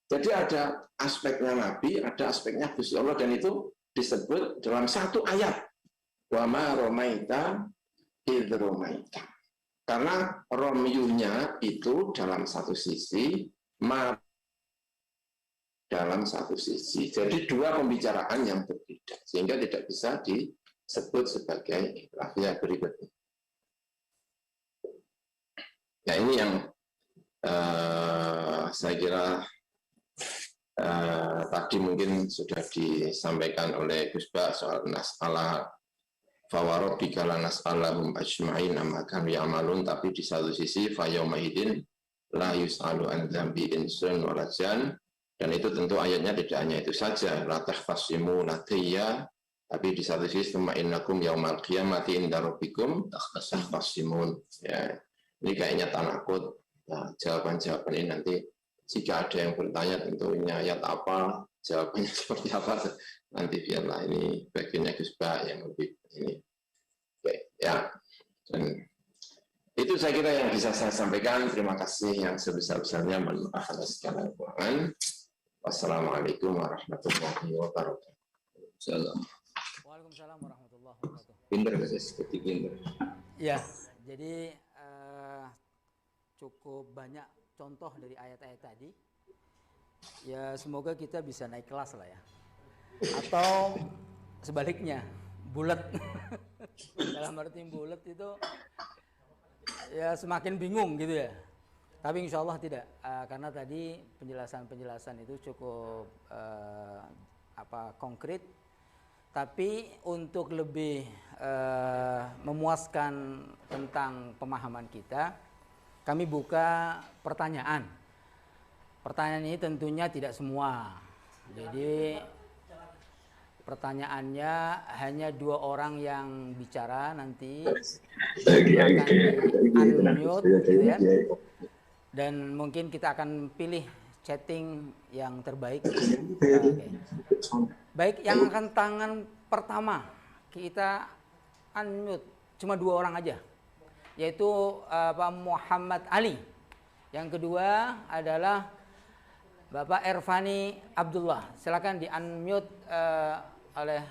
Jadi ada aspeknya Nabi, ada aspeknya Gusti Allah, dan itu disebut dalam satu ayat. Wa ma romaita id romaita. Karena romyunya itu dalam satu sisi, dalam satu sisi. Jadi dua pembicaraan yang berbeda, sehingga tidak bisa disebut sebagai lafaz berikutnya. Nah ini yang saya kira tadi mungkin sudah disampaikan oleh Gus Ba soal nas'ala fawarobika la nas'alahum ajma'in amma kanu ya'malun, tapi di satu sisi fayawmahidin la yus'alu an dzambi insun walajan. Dan itu tentu ayatnya tidak hanya itu saja, la tahfasimu ladayya, tapi di satu sisi summa innakum yaumal qiyamati inda rabbikum tahfasimun. Ya, ini kayaknya tanakut. Nah, jawaban-jawaban ini nanti jika ada yang bertanya tentu ini ayat apa, jawabannya seperti apa, nanti biarlah ini bagiannya Gus Ba yang lebih ini. Oke, ya. Dan itu saya kira yang bisa saya sampaikan. Terima kasih yang sebesar-besarnya. Mohon maaf atas segala kekurangan. Wassalamualaikum warahmatullahi wabarakatuh. Waalaikumsalam warahmatullahi wabarakatuh. Pinter guys, seperti pinter. Ya, jadi cukup banyak contoh dari ayat-ayat tadi. Ya semoga kita bisa naik kelas lah ya. Atau sebaliknya, bulat. Dalam arti bulat itu ya semakin bingung gitu ya. Tapi insya Allah tidak, karena tadi penjelasan-penjelasan itu cukup konkret. Tapi untuk lebih memuaskan tentang pemahaman kita, kami buka pertanyaan. Pertanyaan ini tentunya tidak semua. Jadi pertanyaannya hanya 2 orang yang bicara nanti. Silakan di-unmute gitu ya. Dan mungkin kita akan pilih chatting yang terbaik. Okay. Baik, yang akan tangan pertama kita unmute. cuma 2 orang aja, yaitu Pak Muhammad Ali. Yang kedua adalah Bapak Ervani Abdullah. Silakan di unmute oleh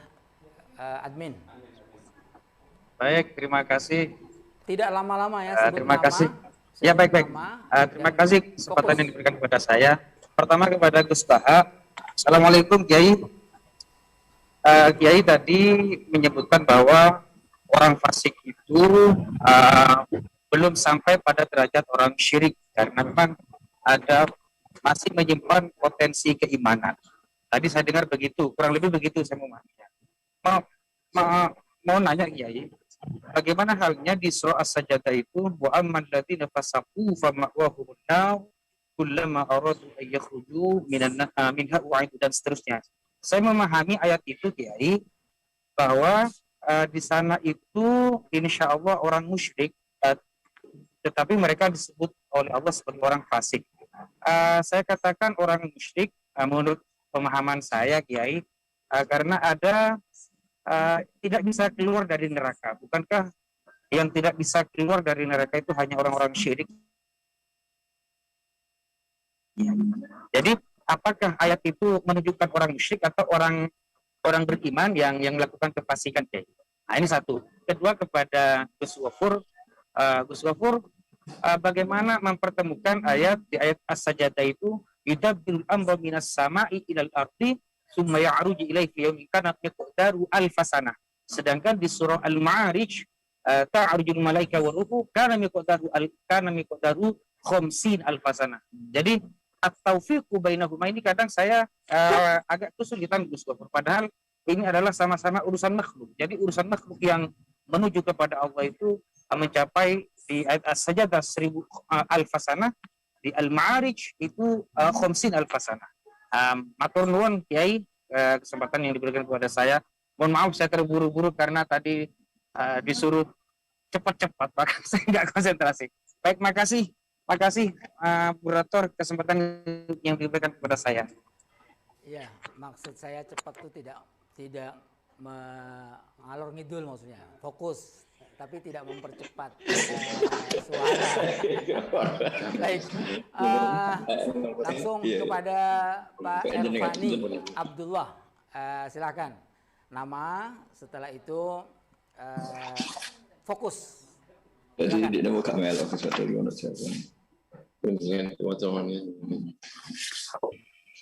admin. Baik, terima kasih. Tidak lama-lama ya, sebut terima nama. kasih. Ya, baik. Terima kasih kesempatan yang diberikan kepada saya. Pertama kepada Gus Baha. Assalamualaikum Kiai. Kiai tadi menyebutkan bahwa orang fasik itu belum sampai pada derajat orang syirik karena memang ada masih menyimpan potensi keimanan. Tadi saya dengar begitu, kurang lebih begitu saya mau nanya Kiai, bagaimana halnya di surah As-Sajdah itu wa amman ladzina fasaqu fama'wahumun nar kullama aradu an yakhruju minha u'idu dan seterusnya. Saya memahami ayat itu Kiai bahwa di sana itu insya Allah orang musyrik, tetapi mereka disebut oleh Allah sebagai orang fasik. Saya katakan orang musyrik menurut pemahaman saya Kiai, karena ada tidak bisa keluar dari neraka. Bukankah yang tidak bisa keluar dari neraka itu hanya orang-orang syirik? Jadi apakah ayat itu menunjukkan orang musyrik atau orang beriman yang melakukan kefasikan? Nah, ini satu. Kedua kepada Gus Ghafur, bagaimana mempertemukan ayat di ayat As-Sajdah itu yudabbirul amra minas sama'i ilal ardi summa ya'ruju ilaihi fi yawmin kana miqdaru alfasanah. Sedangkan di surah Al-Ma'arij ta'arujul malaika wa ruhu kana miqdaru khamsin alfasanah. Jadi at-taufiqu bainahuma ini kadang saya agak kesulitan Gus Ghafur. Padahal ini adalah sama-sama urusan makhluk. Jadi urusan makhluk yang menuju kepada Allah itu mencapai di ayat As-Sajdah 1000 alfasanah, di Al-Ma'arij itu khamsin alfasanah. Matur nuwun Kiai kesempatan yang diberikan kepada saya. Mohon maaf saya terburu-buru karena tadi disuruh cepat-cepat, maka saya nggak konsentrasi. Baik, makasih moderator kesempatan yang diberikan kepada saya. Iya, maksud saya cepat itu tidak mengalor ngidul, maksudnya fokus, tapi tidak mempercepat suara. Baik, langsung kepada Pak Ervani Abdullah. Silakan. Nama, setelah itu fokus. Jadi dia mau kamera sesuatu yang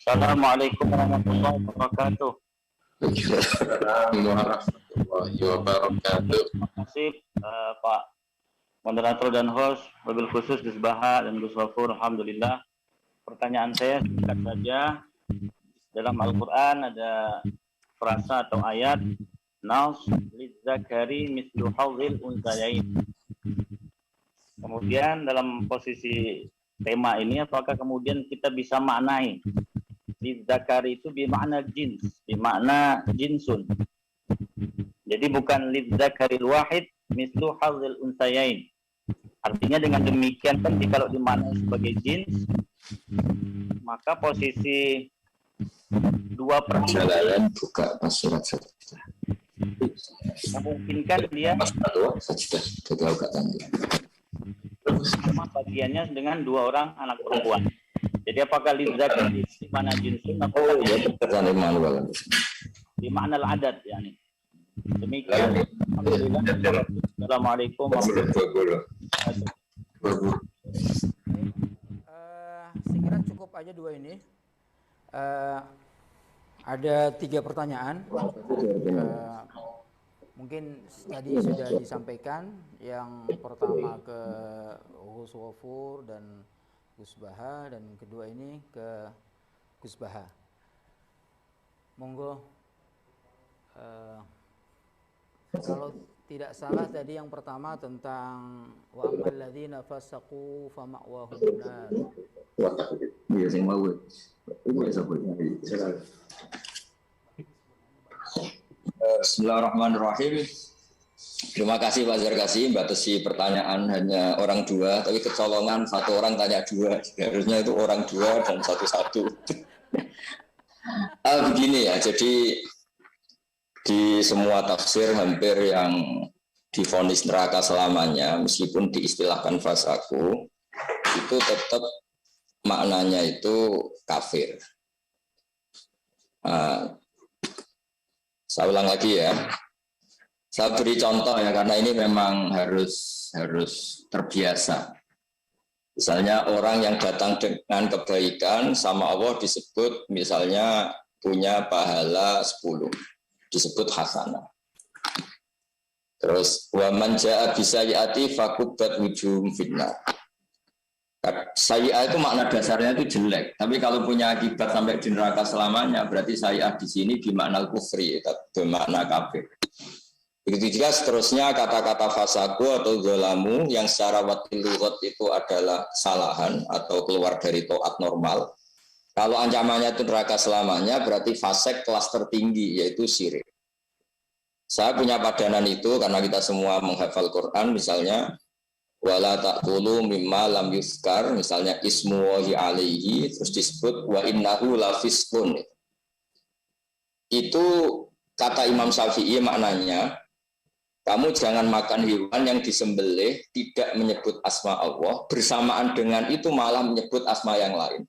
Assalamualaikum warahmatullahi wabarakatuh. Warahmatullahi wabarakatuh. Terima kasih Pak moderator dan host, wabil khusus Gus Baha dan Gus Ghafur. Alhamdulillah. Pertanyaan saya singkat saja. Dalam Al-Quran ada frasa atau ayat Nas lidzakari mislu hadzil unsayain. Kemudian dalam posisi tema ini apakah kemudian kita bisa maknai lidzakari itu bermakna jins, bermakna jinsun. Jadi bukan lidzakaril wahid mislu hadzil unsayain. Artinya dengan demikian kan kalau dimaknai sebagai jins, maka posisi 2/3 buka surat memungkinkan dia sama bagiannya dengan 2 orang anak perempuan. Jadi apakah lidzakar di mana jinsun atau di mana al-adat yani. Demikian. Alhamdulillah. Assalamualaikum warahmatullahi wabarakatuh. Saya kira cukup aja 2 ini. Ada 3 pertanyaan. Mungkin tadi sudah disampaikan. Yang pertama ke Gus Ghafur dan Gus Baha, dan kedua ini ke Gus Baha. Monggo. Kalau tidak salah tadi yang pertama tentang wa ammal ladzina fasaqu fama'wahum nar. Iya sing mau. Bismillahirrahmanirrahim. Terima kasih Pak Zarkasi, batasi pertanyaan hanya orang 2, tapi kecolongan 1 orang tanya 2. Harusnya itu orang 2 dan 1-1. Begini ya, jadi di semua tafsir hampir yang divonis neraka selamanya, meskipun diistilahkan fasaku, itu tetap maknanya itu kafir. Saya ulang lagi ya. Saya beri contoh ya, karena ini memang harus terbiasa. Misalnya orang yang datang dengan kebaikan sama Allah disebut misalnya punya pahala 10, disebut hasanah. Terus wa man jaa bisayyi'ati fakubat wujuhum finnar. Sayyi'ah itu makna dasarnya itu jelek, tapi kalau punya akibat sampai di neraka selamanya, berarti sayyi'ah di sini bermakna kufri, bermakna kafir. Begitu juga seterusnya kata-kata fasaku atau zolamu yang secara watil lughat itu adalah kesalahan atau keluar dari taat normal. Kalau ancamannya itu neraka selamanya, berarti fasek kelas tertinggi, yaitu syirik. Saya punya padanan itu karena kita semua menghafal Quran, misalnya wala ta'kulu mimma lam yuzkar, misalnya ismu wahi alaihi, terus disebut wa innahu lafiskun. Itu kata Imam Syafi'i maknanya, kamu jangan makan hewan yang disembelih tidak menyebut asma Allah, bersamaan dengan itu malah menyebut asma yang lain.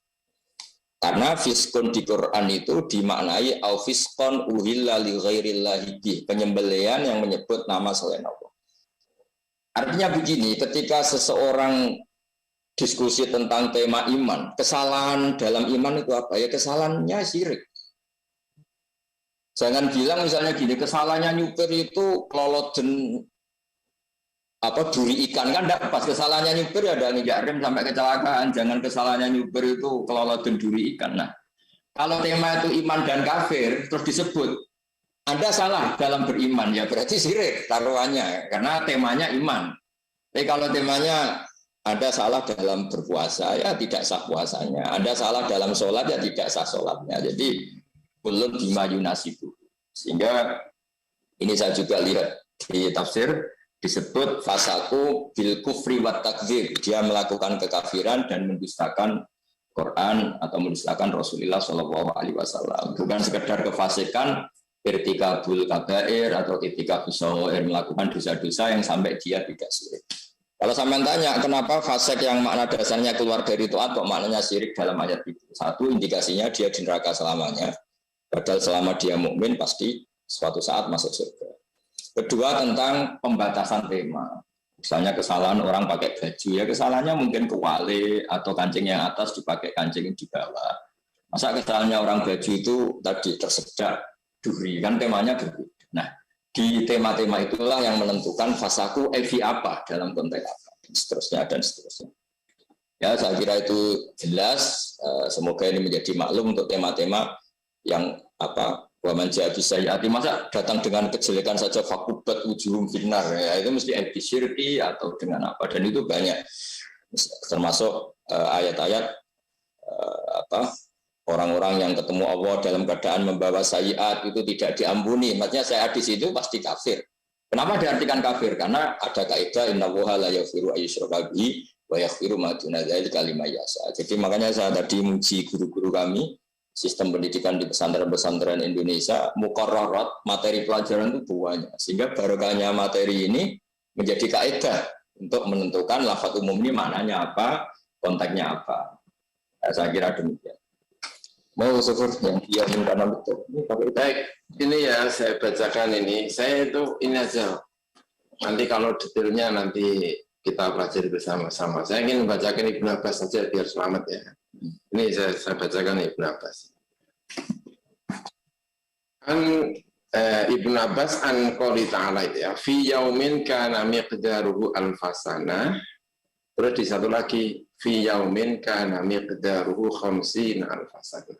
Karena fiskun di Quran itu dimaknai au fiskon uhilla li ghairillahi bih, penyembelihan yang menyebut nama selain Allah. Artinya begini, ketika seseorang diskusi tentang tema iman, kesalahan dalam iman itu apa? Ya kesalahannya syirik. Jangan bilang misalnya gini, kesalahannya nyupir itu keloloden duri ikan, kan enggak pas. Kesalahannya nyupir ya ada nginjak rem sampai kecelakaan. Jangan kesalahannya nyupir itu keloloden duri ikan. Nah, kalau tema itu iman dan kafir terus disebut Anda salah dalam beriman, ya berarti syirik taruhannya, karena temanya iman. Tapi kalau temanya Anda salah dalam berpuasa, ya tidak sah puasanya. Anda salah dalam sholat, ya tidak sah sholatnya. Jadi belum bima yunasibu. Sehingga ini saya juga lihat di tafsir disebut fasaku bil kufri wat takdzir. Dia melakukan kekafiran dan mendustakan Quran atau mendustakan Rasulullah SAW. Bukan sekedar kefasikan irtikabul kabair atau irtikabus shagha'ir, melakukan dosa-dosa yang sampai dia tidak syirik. Kalau sampean tanya kenapa fasik yang makna dasarnya keluar dari taat kok maknanya syirik dalam ayat itu? Satu, indikasinya dia di neraka selamanya. Padahal selama dia mukmin pasti suatu saat masuk surga. Kedua, tentang pembatasan tema. Misalnya kesalahan orang pakai baju, ya kesalahannya mungkin kewale atau kancing yang atas dipakai kancing di bawah. Masa kesalahannya orang baju itu tadi tersedak duri, kan temanya berbeda. Nah, di tema-tema itulah yang menentukan fasaku evi apa dalam konteks apa, dan seterusnya. Ya, saya kira itu jelas. Semoga ini menjadi maklum untuk tema-tema yang wa man jaa bisayyi'ati, masa datang dengan kejelekan saja fakubat wujuhum finnar, ya itu mesti syirki atau dengan apa, dan itu banyak termasuk ayat-ayat orang-orang yang ketemu Allah dalam keadaan membawa sayyi'at itu tidak diampuni, maksudnya sayyi'at di situ pasti kafir. Kenapa diartikan kafir? Karena ada kaidah innallaha la yaghfiru ayyushraka bihi wa yaghfiru ma duna dzalika liman yasha. Jadi makanya saya tadi muji guru-guru kami sistem pendidikan di pesantren-pesantren Indonesia, muqarrarat, materi pelajaran itu banyak. Sehingga barokahnya materi ini menjadi kaidah untuk menentukan lafaz umum ini maknanya apa, konteksnya apa. Nah, saya kira demikian. Mau syukur yang dia minta betul. Baik, ini ya saya bacakan ini. Saya itu ini aja. Nanti kalau detailnya nanti kita pelajari bersama-sama. Saya ingin membacakan Ibnu Abbas saja biar selamat ya. Ini saya bacakan Ibnu Abbas. Ibnu Abbas an qouli ta'ala itu ya, fi yaumin kana miqdaruhu alfasana. Terus di satu lagi, fi yaumin kana miqdaruhu khamsina alfasana.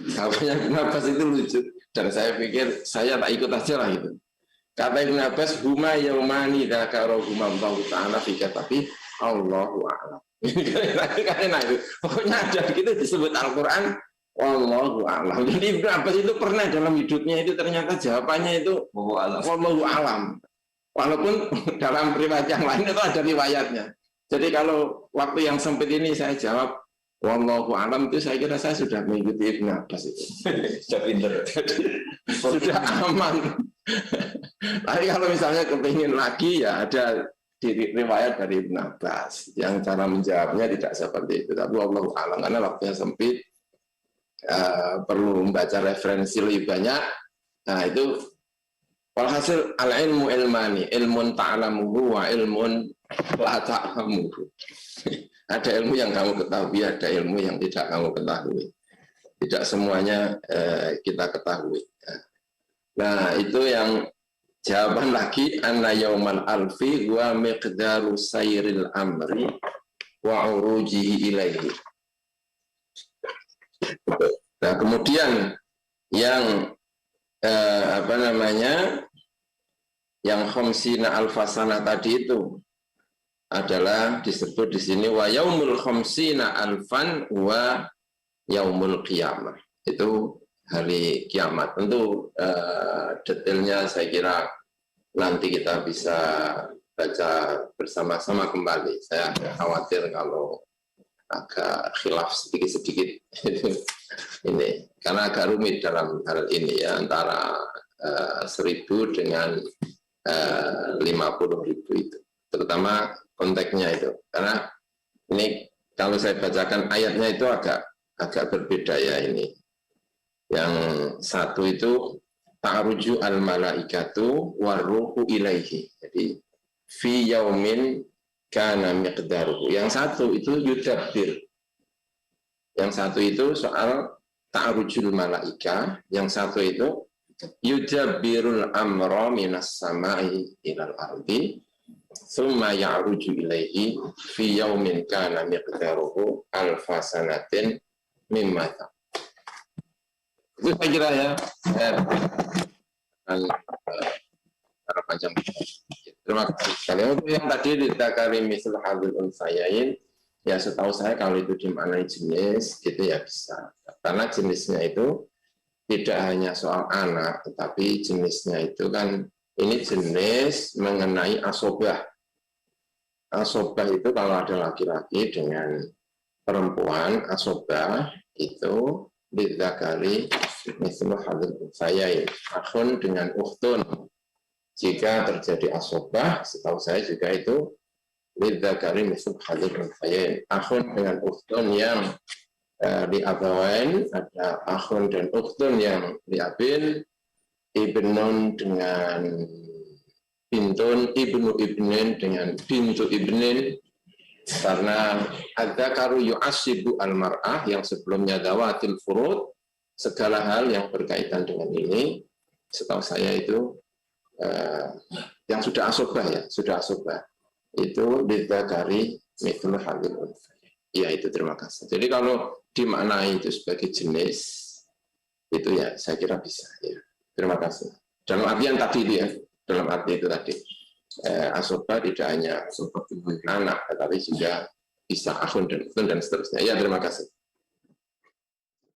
Katanya Ibnu Abbas itu lucu, dan saya pikir saya tak ikut aja lah itu. Kata Ibnu Abbas, huma yaumani dzakarohuma Allahu ta'ala fi kitabi Allahu a'lam. Pokoknya ada gitu disebut Al-Quran wallahu a'lam. Jadi Ibnu Abbas itu pernah dalam hidupnya itu ternyata jawabannya itu wallahu a'lam. Walaupun dalam riwayat yang lain itu ada riwayatnya. Jadi kalau waktu yang sempit ini saya jawab wallahu a'lam, itu saya kira saya sudah mengikuti Ibnu Abbas itu. Sudah pinter. Sudah aman. Tapi kalau misalnya kepingin lagi ya ada di riwayat dari Ibn Abbas yang cara menjawabnya tidak seperti itu. Tapi Allah alam karena waktunya sempit, perlu membaca referensi lebih banyak. Nah itu walhasil al ilmu ilmani, ilmun ta'lamuhu wa ilmun la ta'lamuhu. Ada ilmu yang kamu ketahui, ada ilmu yang tidak kamu ketahui. Tidak semuanya kita ketahui. Nah itu yang jawaban lagi, anna yaumal alfi wa miqdaru sayril amri wa urujihi ilaihi. Nah kemudian yang yang khamsina alfasana tadi itu adalah disebut di sini wa yaumul khamsina alfan wa yaumul qiyamah. Itu hari kiamat. Tentu detailnya saya kira nanti kita bisa baca bersama-sama kembali. Saya khawatir kalau agak khilaf sedikit-sedikit ini karena agak rumit dalam hal ini ya, antara 1.000 dengan 50.000 itu, terutama konteksnya itu, karena ini kalau saya bacakan ayatnya itu agak berbeda ya. Ini yang satu itu ta'ruju al malaikatu waruhu ilaihi, jadi fi yaumin kana miqdaruhu. Yang satu itu yudabbir. Yang satu itu soal ta'rujul malaika, yang satu itu yudabbirul amra minas samai ilal ardi thumma ya'ruju ilaihi fi yaumin kana miqdaruhu alfasanatin mimma. Itu saya kira ya. Para panjang. Terima kasih sekali. Untuk yang tadi ditakari misal hadil unsayain, ya setahu saya kalau itu dimaknai jenis, itu ya bisa. Karena jenisnya itu tidak hanya soal anak, tetapi jenisnya itu kan, ini jenis mengenai asobah. Asobah itu kalau ada laki-laki dengan perempuan, asobah itu ditakari misal hadil unsayain. Akhun dengan ukhtun. Jika terjadi asobah, setahu saya juga itu lidzakari misal hadil unsayain. Akhun dengan ukhtun yang di abawain, ada akhun dan ukhtun yang di abin, ibnun dengan bintun, ibnu ibnin dengan bintu ibnin, karena adzakaru yu'asibu al-mar'ah yang sebelumnya dawatil furud, segala hal yang berkaitan dengan ini, setahu saya itu yang sudah asobah ya, sudah asobah itu lidzakari mithlu hadil unsayain. Ya itu, terima kasih. Jadi kalau dimaknai itu sebagai jenis itu ya saya kira bisa ya. Terima kasih. Dalam artian tadi itu ya, dalam arti itu tadi asobah tidak hanya asobah anak, tetapi juga bisa akhun dan seterusnya. Ya terima kasih.